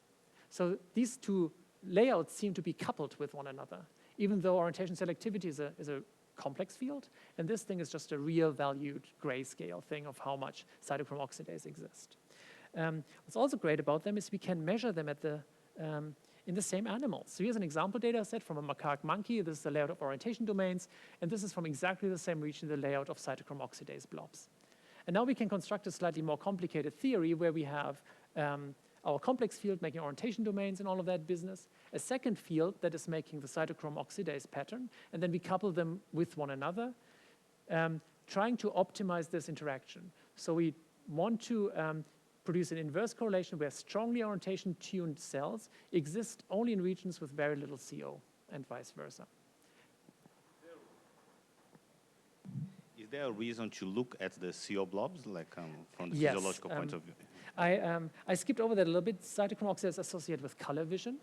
So these 2 layouts seem to be coupled with one another, even though orientation selectivity is a complex field, and this thing is just a real valued grayscale thing of how much cytochrome oxidase exists. What's also great about them is we can measure them in the same animals. So here's an example data set from a macaque monkey. This is the layout of orientation domains, and this is from exactly the same region, the layout of cytochrome oxidase blobs. And now we can construct a slightly more complicated theory where we have our complex field making orientation domains and all of that business, a second field that is making the cytochrome oxidase pattern, and then we couple them with one another, trying to optimize this interaction. So we want to produce an inverse correlation where strongly orientation-tuned cells exist only in regions with very little CO, and vice versa. Is there a reason to look at the CO blobs, like from the Yes, physiological point of view? I skipped over that a little bit. Cytochrome oxidase is associated with color vision,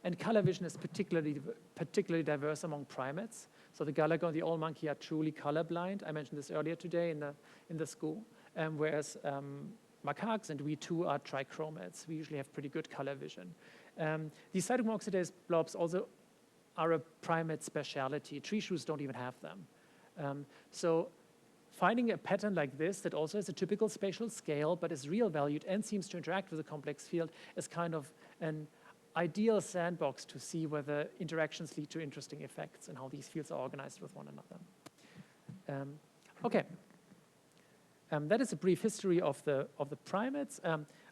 and color vision is particularly diverse among primates. So the galago and the old monkey are truly colorblind. I mentioned this earlier today in the school, whereas macaques and we too are trichromates. We usually have pretty good color vision. These cytochrome oxidase blobs also are a primate speciality. Tree shrews don't even have them. So finding a pattern like this that also has a typical spatial scale but is real valued and seems to interact with a complex field is kind of an ideal sandbox to see whether interactions lead to interesting effects and how these fields are organized with one another. Okay. That is a brief history of the primates.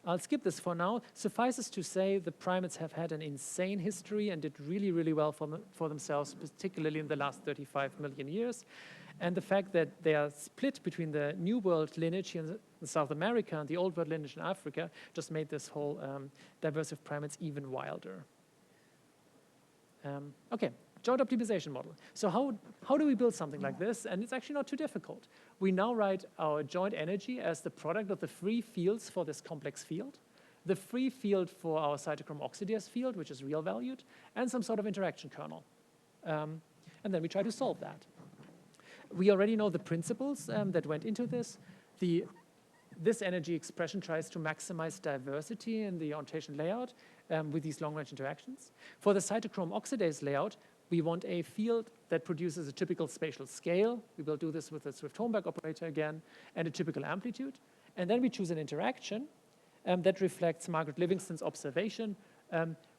I'll skip this for now. Suffices to say the primates have had an insane history and did really, really well for themselves, particularly in the last 35 million years. And the fact that they are split between the New World lineage in South America and the Old World lineage in Africa just made this whole diverse of primates even wilder. Okay. Joint optimization model. So how do we build something like this? And it's actually not too difficult. We now write our joint energy as the product of the free fields for this complex field, the free field for our cytochrome oxidase field, which is real valued, and some sort of interaction kernel. And then we try to solve that. We already know the principles that went into this. This energy expression tries to maximize diversity in the orientation layout with these long-range interactions. For the cytochrome oxidase layout, we want a field that produces a typical spatial scale. We will do this with the Swift-Holmberg operator again, and a typical amplitude. And then we choose an interaction that reflects Margaret Livingston's observation,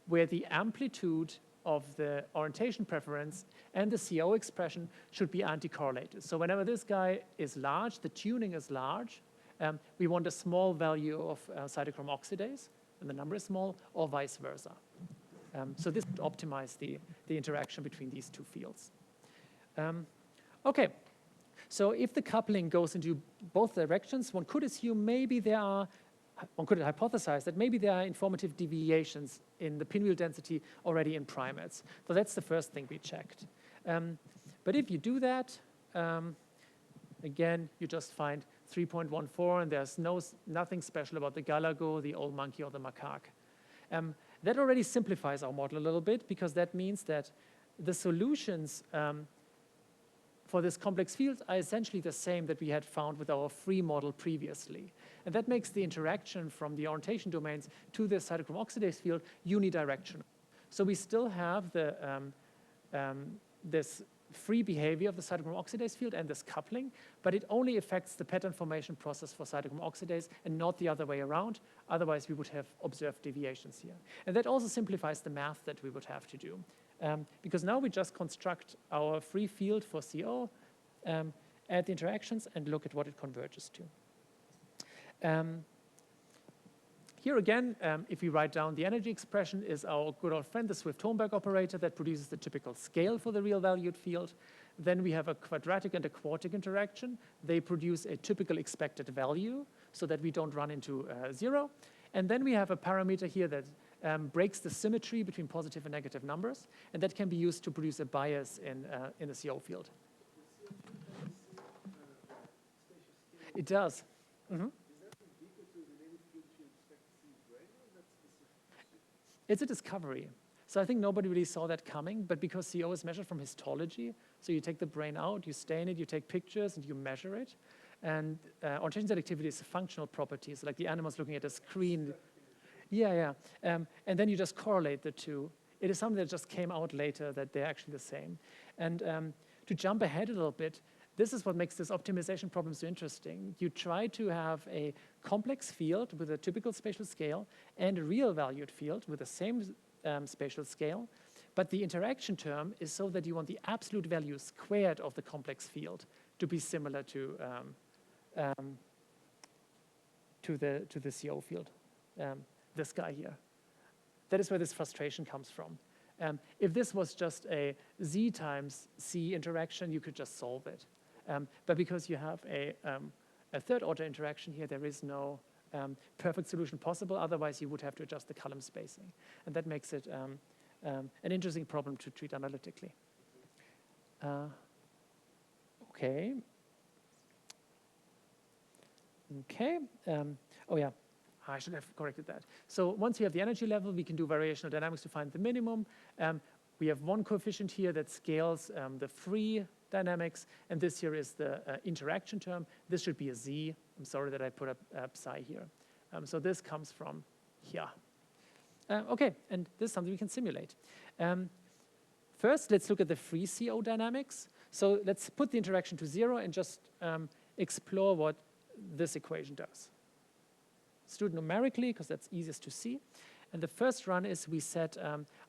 where the amplitude of the orientation preference and the CO expression should be anti-correlated. So whenever this guy is large, the tuning is large, we want a small value of cytochrome oxidase, and the number is small, or vice versa. So this would optimize the interaction between these two fields. Okay, so if the coupling goes into both directions, one could assume maybe one could hypothesize that maybe there are informative deviations in the pinwheel density already in primates. So that's the first thing we checked. But if you do that, again, you just find 3.14, and there's nothing special about the galago, the old monkey, or the macaque. That already simplifies our model a little bit, because that means that the solutions for this complex field are essentially the same that we had found with our free model previously. And that makes the interaction from the orientation domains to the cytochrome oxidase field unidirectional. So we still have the, this free behavior of the cytochrome oxidase field and this coupling, but it only affects the pattern formation process for cytochrome oxidase and not the other way around. Otherwise, we would have observed deviations here. And that also simplifies the math that we would have to do. Because now we just construct our free field for CO, add the interactions, and look at what it converges to. Here again, if we write down the energy expression, is our good old friend, the Swift-Holmberg operator that produces the typical scale for the real valued field. Then we have a quadratic and a quartic interaction. They produce a typical expected value so that we don't run into 0. And then we have a parameter here that breaks the symmetry between positive and negative numbers, and that can be used to produce a bias in the CO field. It does. Mm-hmm. It's a discovery. So I think nobody really saw that coming, but because CO is measured from histology, so you take the brain out, you stain it, you take pictures, and you measure it. And orientation selectivity is a functional property, so like the animal's looking at a screen. Yeah. And then you just correlate the two. It is something that just came out later that they're actually the same. And to jump ahead a little bit, this is what makes this optimization problem so interesting. You try to have a complex field with a typical spatial scale and a real valued field with the same spatial scale, but the interaction term is so that you want the absolute value squared of the complex field to be similar to the CO field, this guy here. That is where this frustration comes from. If this was just a Z times C interaction, you could just solve it. But because you have a third order interaction here, there is no perfect solution possible. Otherwise, you would have to adjust the column spacing. And that makes it an interesting problem to treat analytically. Okay. Oh yeah, I should have corrected that. So once you have the energy level, we can do variational dynamics to find the minimum. We have one coefficient here that scales the free dynamics, and this here is the interaction term. This should be a Z. I'm sorry that I put a psi here. So this comes from here. Okay, and this is something we can simulate. First, let's look at the free CO dynamics. So let's put the interaction to 0 and just explore what this equation does. Let's do it numerically, because that's easiest to see. And the first run is we set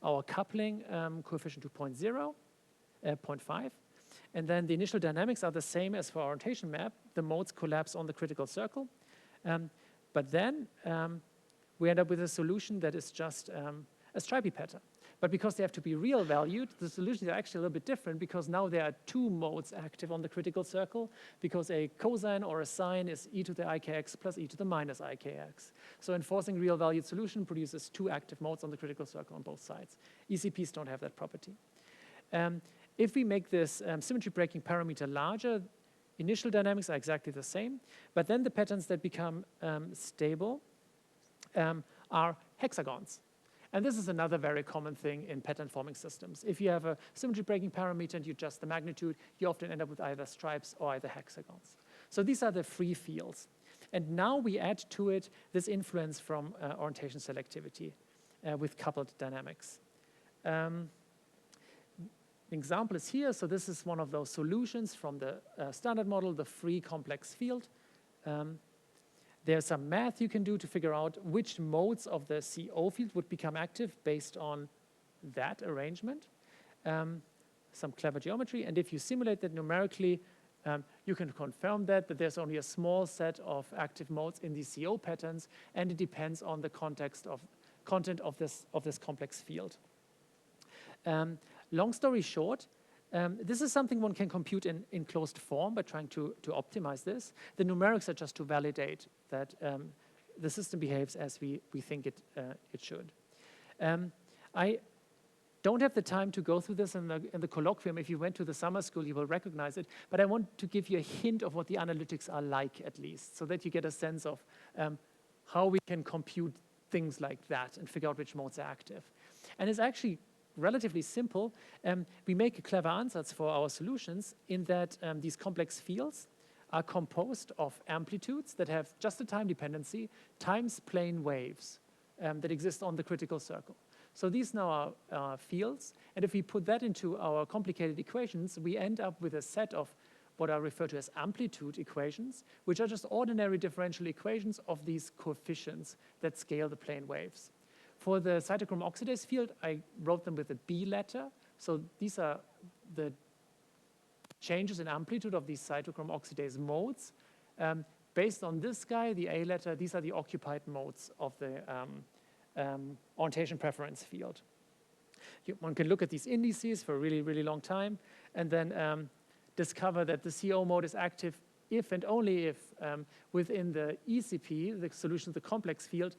our coupling coefficient to 0.5. And then the initial dynamics are the same as for our orientation map. The modes collapse on the critical circle. But then we end up with a solution that is just a stripy pattern. But because they have to be real valued, the solutions are actually a little bit different, because now there are two modes active on the critical circle, because a cosine or a sine is e to the ikx plus e to the minus ikx. So enforcing real valued solution produces two active modes on the critical circle on both sides. ECPs don't have that property. If we make this symmetry breaking parameter larger, initial dynamics are exactly the same, but then the patterns that become stable are hexagons. And this is another very common thing in pattern forming systems. If you have a symmetry breaking parameter and you adjust the magnitude, you often end up with either stripes or either hexagons. So these are the free fields. And now we add to it this influence from orientation selectivity with coupled dynamics. example is here. So this is one of those solutions from the standard model, the free complex field. There's some math you can do to figure out which modes of the CO field would become active based on that arrangement. Some clever geometry. And if you simulate that numerically, you can confirm that there's only a small set of active modes in these CO patterns, and it depends on the content of this complex field. Long story short, this is something one can compute in closed form by trying to optimize this. The numerics are just to validate that the system behaves as we think it should. I don't have the time to go through this in the colloquium. If you went to the summer school, you will recognize it. But I want to give you a hint of what the analytics are like, at least, so that you get a sense of how we can compute things like that and figure out which modes are active. And it's actually relatively simple. We make a clever ansatz for our solutions in that these complex fields are composed of amplitudes that have just a time dependency times plane waves that exist on the critical circle. So these now are fields, and if we put that into our complicated equations, we end up with a set of what are referred to as amplitude equations, which are just ordinary differential equations of these coefficients that scale the plane waves. For the cytochrome oxidase field, I wrote them with a B letter. So these are the changes in amplitude of these cytochrome oxidase modes. Based on this guy, the A letter, these are the occupied modes of the orientation preference field. One can look at these indices for a really, really long time and then discover that the CO mode is active if and only if within the ECP, the solution of the complex field,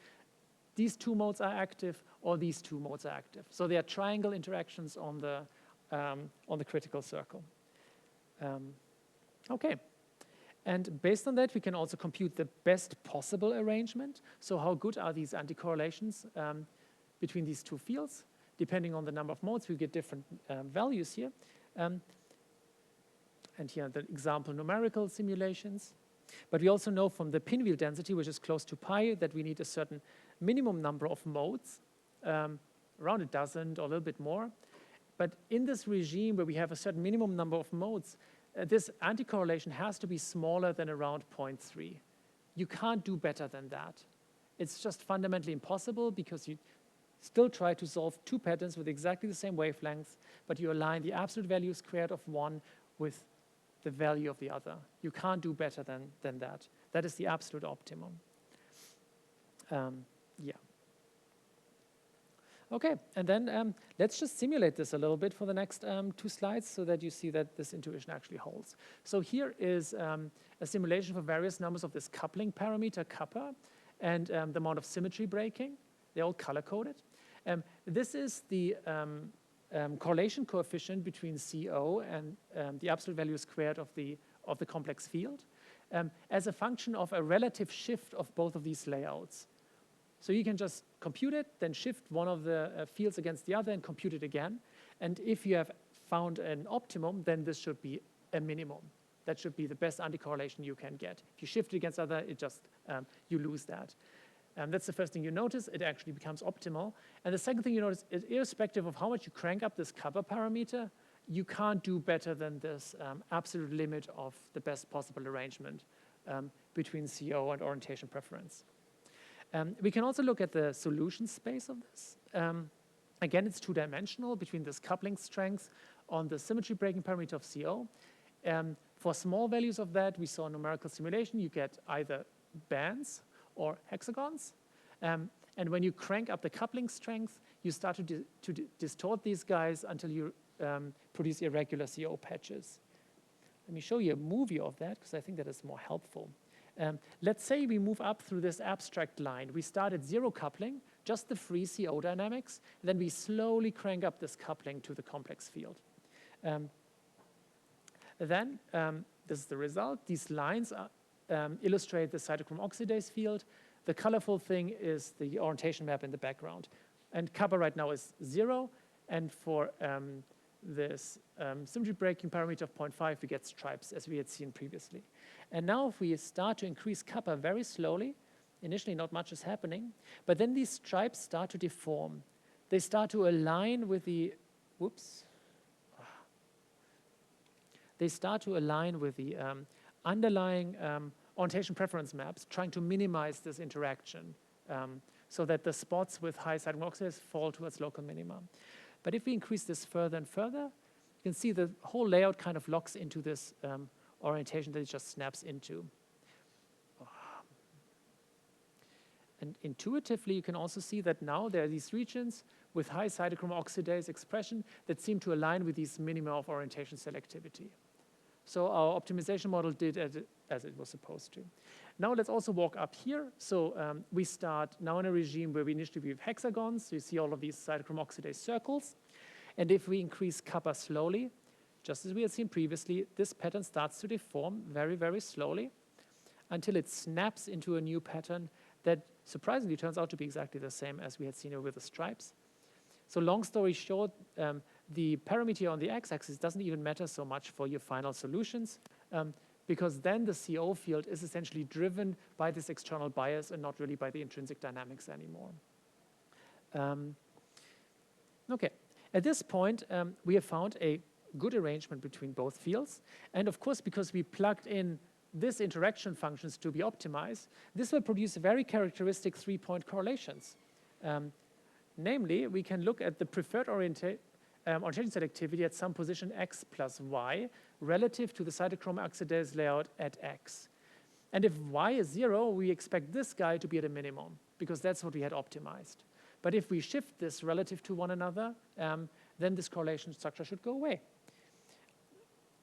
these two modes are active or these two modes are active. So they are triangle interactions on the critical circle. Okay. And based on that, we can also compute the best possible arrangement. So how good are these anticorrelations between these two fields? Depending on the number of modes, we get different values here. And here are the example numerical simulations. But we also know from the pinwheel density, which is close to pi, that we need a certain minimum number of modes, around a dozen or a little bit more. But in this regime where we have a certain minimum number of modes, this anticorrelation has to be smaller than around 0.3. You can't do better than that. It's just fundamentally impossible because you still try to solve two patterns with exactly the same wavelengths, but you align the absolute value squared of one with the value of the other. You can't do better than that. That is the absolute optimum. Yeah. Okay, and then let's just simulate this a little bit for the next 2 slides so that you see that this intuition actually holds. So here is a simulation for various numbers of this coupling parameter, kappa, and the amount of symmetry breaking. They're all color-coded. This is the correlation coefficient between CO and the absolute value squared of the complex field as a function of a relative shift of both of these layouts. So you can just compute it, then shift one of the fields against the other and compute it again. And if you have found an optimum, then this should be a minimum. That should be the best anticorrelation you can get. If you shift it against other, it just, you lose that. That's the first thing you notice. It actually becomes optimal. And the second thing you notice is irrespective of how much you crank up this kappa parameter, you can't do better than this absolute limit of the best possible arrangement between CO and orientation preference. We can also look at the solution space of this. Again, it's 2-dimensional between this coupling strength on the symmetry breaking parameter of CO. For small values of that, we saw a numerical simulation. You get either bands or hexagons. And when you crank up the coupling strength, you start to distort these guys until you produce irregular CO patches. Let me show you a movie of that because I think that is more helpful. Let's say we move up through this abstract line. We start at 0 coupling, just the free CO dynamics, and then we slowly crank up this coupling to the complex field. Then, this is the result. These lines illustrate the cytochrome oxidase field. The colorful thing is the orientation map in the background. And kappa right now is 0, and for this symmetry breaking parameter of 0.5, we get stripes, as we had seen previously. And now if we start to increase kappa very slowly, initially not much is happening, but then these stripes start to deform. They start to align with the, whoops, they start to align with the underlying orientation preference maps, trying to minimize this interaction so that the spots with high cytochrome oxidase fall towards local minima. But if we increase this further and further, you can see the whole layout kind of locks into this orientation that it just snaps into. And intuitively, you can also see that now there are these regions with high cytochrome oxidase expression that seem to align with these minima of orientation selectivity. So our optimization model did as it was supposed to. Now let's also walk up here. So we start now in a regime where we initially have hexagons. So you see all of these cytochrome oxidase circles. And if we increase kappa slowly, just as we had seen previously, this pattern starts to deform very, very slowly until it snaps into a new pattern that surprisingly turns out to be exactly the same as we had seen with the stripes. So long story short, the parameter on the x-axis doesn't even matter so much for your final solutions because then the CO field is essentially driven by this external bias and not really by the intrinsic dynamics anymore. Okay, at this point, we have found a good arrangement between both fields. And of course, because we plugged in this interaction functions to be optimized, this will produce very characteristic three-point correlations. Namely, we can look at the preferred orientation selectivity at some position x plus y relative to the cytochrome oxidase layout at x. And if y is 0, we expect this guy to be at a minimum, because that's what we had optimized. But if we shift this relative to one another, then this correlation structure should go away.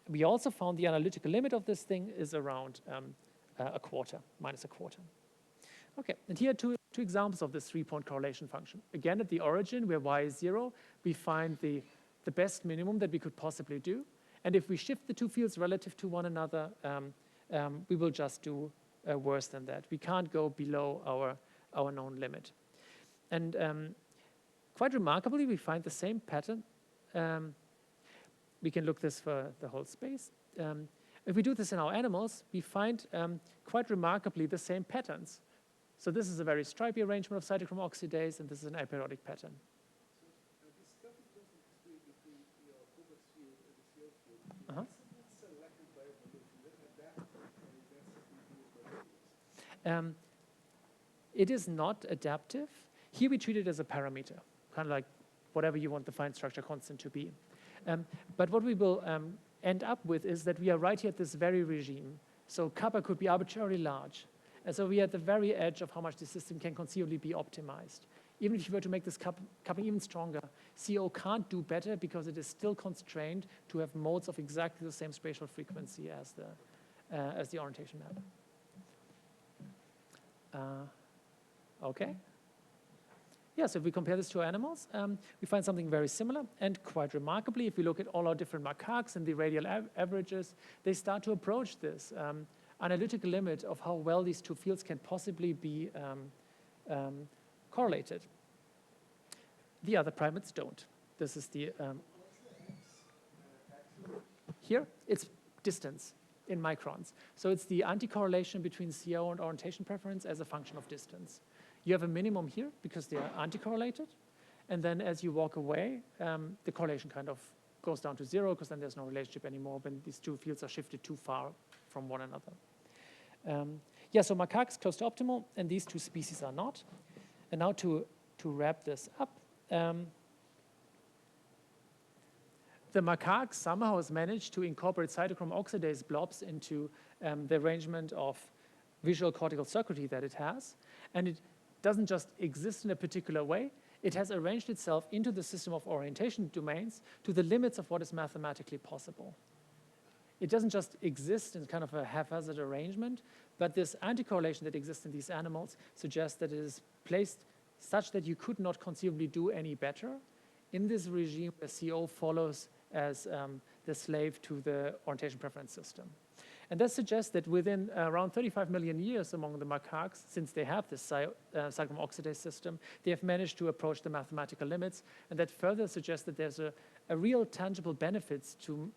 We also found the analytical limit of this thing is around a quarter, minus a quarter. Okay, and here are two examples of this three-point correlation function. Again, at the origin, where y is 0, we find the best minimum that we could possibly do. And if we shift the two fields relative to one another, we will just do worse than that. We can't go below our known limit. And quite remarkably, we find the same pattern. We can look this for the whole space. If we do this in our animals, we find quite remarkably the same patterns. So this is a very stripy arrangement of cytochrome oxidase, and this is an aperiodic pattern. It is not adaptive. Here we treat it as a parameter, kind of like whatever you want the fine structure constant to be. But what we will end up with is that we are right here at this very regime. So kappa could be arbitrarily large. And so we are at the very edge of how much the system can conceivably be optimized. Even if you were to make this kappa even stronger, CO can't do better because it is still constrained to have modes of exactly the same spatial frequency as the orientation map. Okay. Yeah, so if we compare this to animals, we find something very similar. And quite remarkably, if we look at all our different macaques and the radial averages, they start to approach this analytical limit of how well these two fields can possibly be correlated. The other primates don't. This is the, here, it's distance in microns. So it's the anti-correlation between CO and orientation preference as a function of distance. You have a minimum here because they are anti-correlated. And then as you walk away, the correlation kind of goes down to 0 because then there's no relationship anymore when these two fields are shifted too far from one another. Yeah, so macaques close to optimal, and these two species are not. And now to wrap this up, the macaque somehow has managed to incorporate cytochrome oxidase blobs into the arrangement of visual cortical circuitry that it has. And it doesn't just exist in a particular way. It has arranged itself into the system of orientation domains to the limits of what is mathematically possible. It doesn't just exist in kind of a haphazard arrangement, but this anti-correlation that exists in these animals suggests that it is placed such that you could not conceivably do any better in this regime where CO follows as the slave to the orientation preference system. And that suggests that within around 35 million years among the macaques, since they have this cytochrome oxidase system, they have managed to approach the mathematical limits. And that further suggests that there's a real tangible benefits to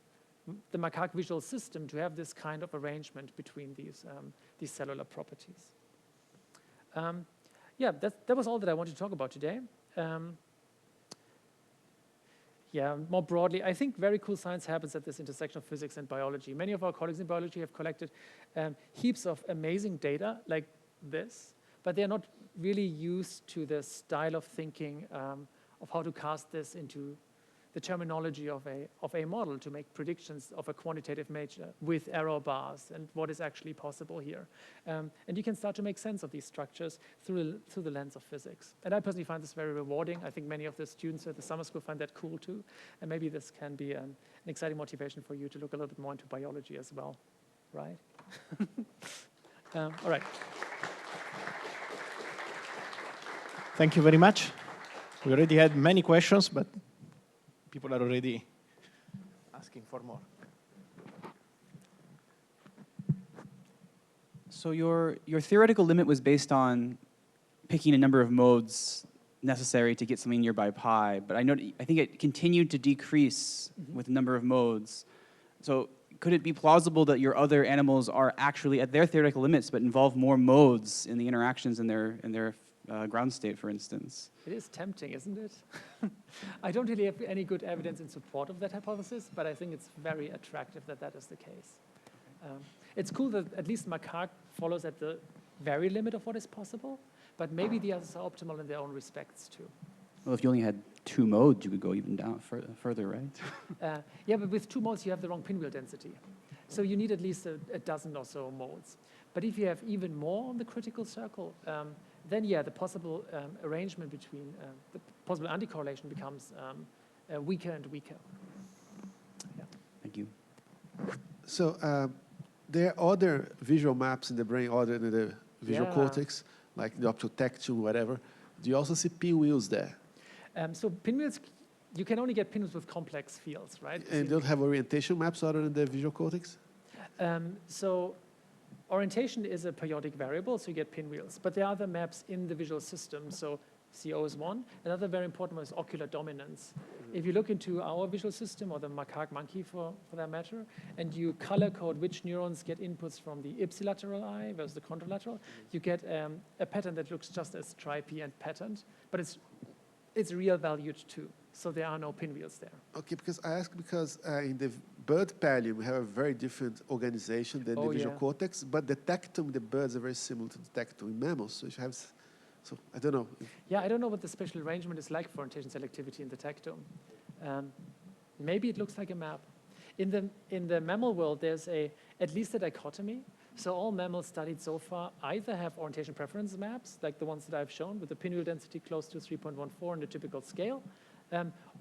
the macaque visual system to have this kind of arrangement between these cellular properties. Yeah, that was all that I wanted to talk about today. Yeah, more broadly, I think very cool science happens at this intersection of physics and biology. Many of our colleagues in biology have collected heaps of amazing data like this, but they're not really used to the style of thinking of how to cast this into the terminology of a model to make predictions of a quantitative nature with error bars and what is actually possible here. And you can start to make sense of these structures through the lens of physics. And I personally find this very rewarding. I think many of the students at the summer school find that cool too. And maybe this can be an exciting motivation for you to look a little bit more into biology as well, right? All right. Thank you very much. We already had many questions, but people are already asking for more. So your theoretical limit was based on picking a number of modes necessary to get something nearby pi, but I think it continued to decrease with the number of modes. So could it be plausible that your other animals are actually at their theoretical limits, but involve more modes in the interactions in their ground state, for instance? It is tempting, isn't it? I don't really have any good evidence in support of that hypothesis, but I think it's very attractive that that is the case. It's cool that at least macaque follows at the very limit of what is possible, but maybe the others are optimal in their own respects too. Well, if you only had 2 modes, you could go even down further, right? Yeah, but with 2 modes, you have the wrong pinwheel density. So you need at least a dozen or so modes. But if you have even more on the critical circle, then yeah, the possible arrangement between the possible anti-correlation becomes weaker and weaker. Yeah. Thank you. So there are other visual maps in the brain other than the visual Yeah. cortex, like the optotactile, whatever. Do you also see pinwheels there? So pinwheels, you can only get pinwheels with complex fields, right? And don't have orientation maps other than the visual cortex? So orientation is a periodic variable, so you get pinwheels. But there are other maps in the visual system. So CO is one. Another very important one is ocular dominance. If you look into our visual system, or the macaque monkey for that matter, and you color code which neurons get inputs from the ipsilateral eye versus the contralateral, you get a pattern that looks just as stripy and patterned, but it's real valued too. So there are no pinwheels there. Okay, because I ask because in the bird pallium, we have a very different organization than the visual cortex, but the tectum in the birds are very similar to the tectum in mammals. So you have, so I don't know. Yeah, I don't know what the spatial arrangement is like for orientation selectivity in the tectum. Maybe it looks like a map. In the mammal world, there's at least a dichotomy. So all mammals studied so far either have orientation preference maps, like the ones that I've shown, with a pinwheel density close to 3.14 in the typical scale,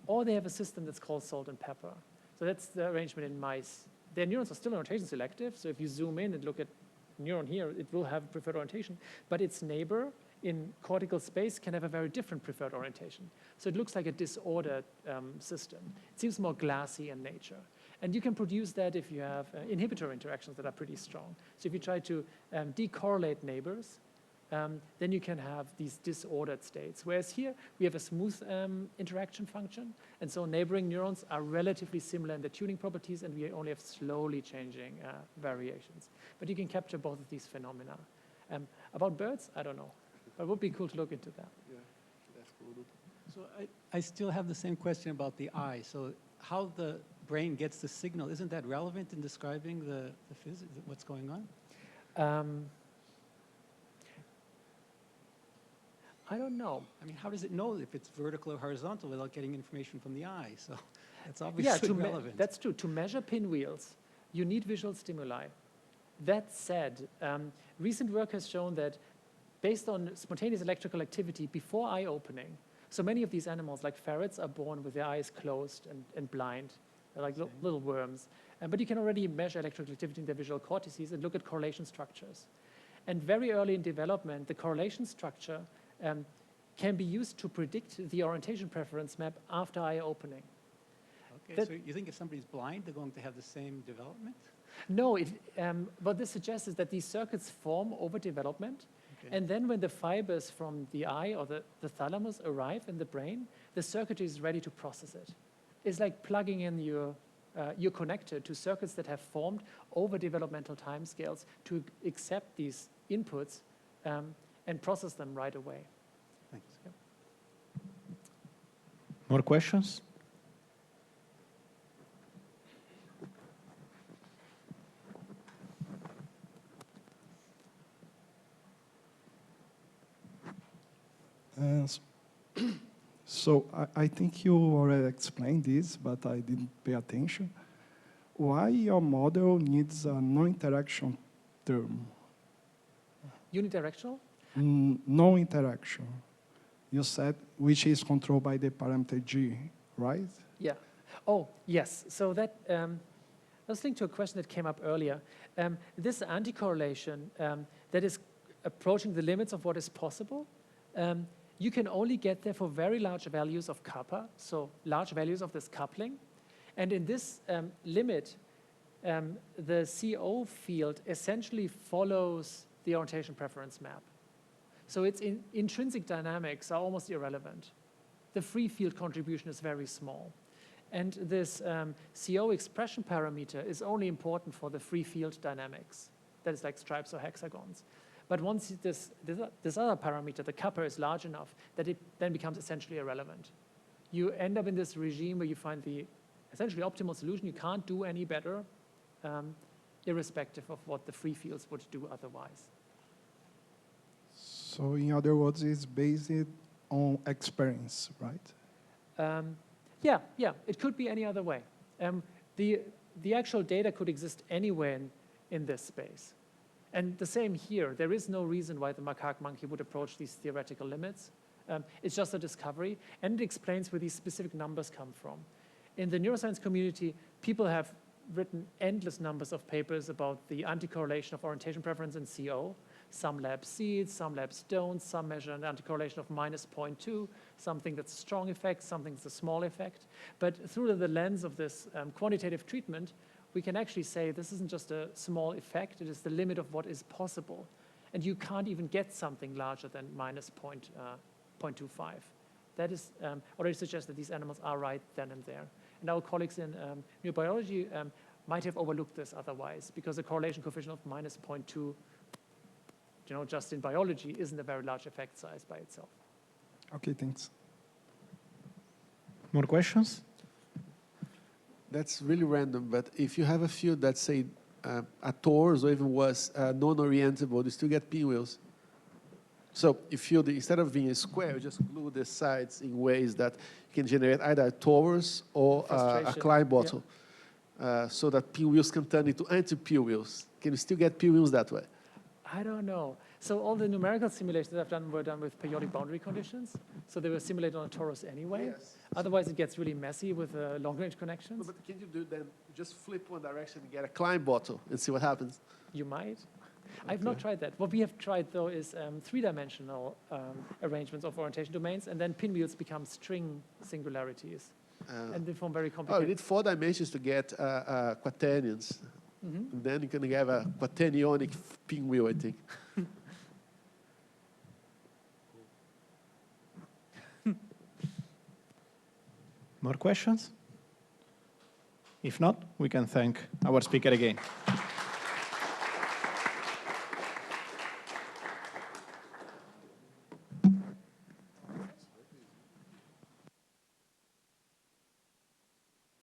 or they have a system that's called salt and pepper. So that's the arrangement in mice. Their neurons are still orientation selective, so if you zoom in and look at neuron here, it will have preferred orientation, but its neighbor in cortical space can have a very different preferred orientation. So it looks like a disordered system. It seems more glassy in nature. And you can produce that if you have inhibitor interactions that are pretty strong. So if you try to decorrelate neighbors, then you can have these disordered states. Whereas here, we have a smooth interaction function. And so neighboring neurons are relatively similar in the tuning properties, and we only have slowly changing variations. But you can capture both of these phenomena. About birds, I don't know. But it would be cool to look into that. Yeah, that's cool. So I still have the same question about the eye. So how the brain gets the signal, isn't that relevant in describing the physics, what's going on? I don't know. I mean, how does it know if it's vertical or horizontal without getting information from the eye? So that's obviously relevant. That's true. To measure pinwheels, you need visual stimuli. That said, recent work has shown that based on spontaneous electrical activity before eye opening, so many of these animals, like ferrets, are born with their eyes closed and blind. They're like little worms. But you can already measure electrical activity in their visual cortices and look at correlation structures. And very early in development, the correlation structure can be used to predict the orientation preference map after eye opening. Okay, so you think if somebody's blind, they're going to have the same development? No, what this suggests is that these circuits form over development. Okay. And then when the fibers from the eye or the thalamus arrive in the brain, the circuitry is ready to process it. It's like plugging in your connector to circuits that have formed over developmental timescales to accept these inputs and process them right away. Thanks. Yeah. More questions? So I think you already explained this, but I didn't pay attention. Why your model needs a no-interaction term? Unidirectional? No interaction. You said which is controlled by the parameter G, right? Yeah. Oh, yes. So that was linked to a question that came up earlier. This anti-correlation that is approaching the limits of what is possible, you can only get there for very large values of kappa, so large values of this coupling. And in this limit, the CO field essentially follows the orientation preference map. So its intrinsic dynamics are almost irrelevant. The free field contribution is very small. And this CO expression parameter is only important for the free field dynamics. That is like stripes or hexagons. But once this other parameter, the kappa, is large enough that it then becomes essentially irrelevant. You end up in this regime where you find the essentially optimal solution. You can't do any better, irrespective of what the free fields would do otherwise. So in other words, it's based on experience, right? Yeah, it could be any other way. The actual data could exist anywhere in this space. And the same here. There is no reason why the macaque monkey would approach these theoretical limits. It's just a discovery, and it explains where these specific numbers come from. In the neuroscience community, people have written endless numbers of papers about the anti-correlation of orientation preference in CO. Some labs see it, some labs don't, some measure an anti-correlation of -0.2, some think that's a strong effect, some think it's a small effect. But through the lens of this quantitative treatment, we can actually say this isn't just a small effect, it is the limit of what is possible. And you can't even get something larger than -0.25. That is already suggests that these animals are right then and there. And our colleagues in neurobiology might have overlooked this otherwise, because the correlation coefficient of -0.2, just in biology, isn't a very large effect size by itself. Okay, thanks. More questions? That's really random, but if you have a field that, say, a torus or even was non-orientable, you still get pinwheels. So if you, instead of being a square, you just glue the sides in ways that can generate either a torus or a Klein bottle, so that pinwheels can turn into anti-pinwheels. Can you still get pinwheels that way? I don't know. So all the numerical simulations I've done were done with periodic boundary conditions. So they were simulated on a torus anyway. Yes. Otherwise, it gets really messy with long-range connections. No, but can you do then just flip one direction and get a Klein bottle and see what happens? You might. I've not tried that. What we have tried, though, is three-dimensional arrangements of orientation domains, and then pinwheels become string singularities. And they form very complicated. Oh, you need 4 dimensions to get quaternions. Mm-hmm. And then you can have a quaternionic pinwheel, I think. More questions? If not, we can thank our speaker again.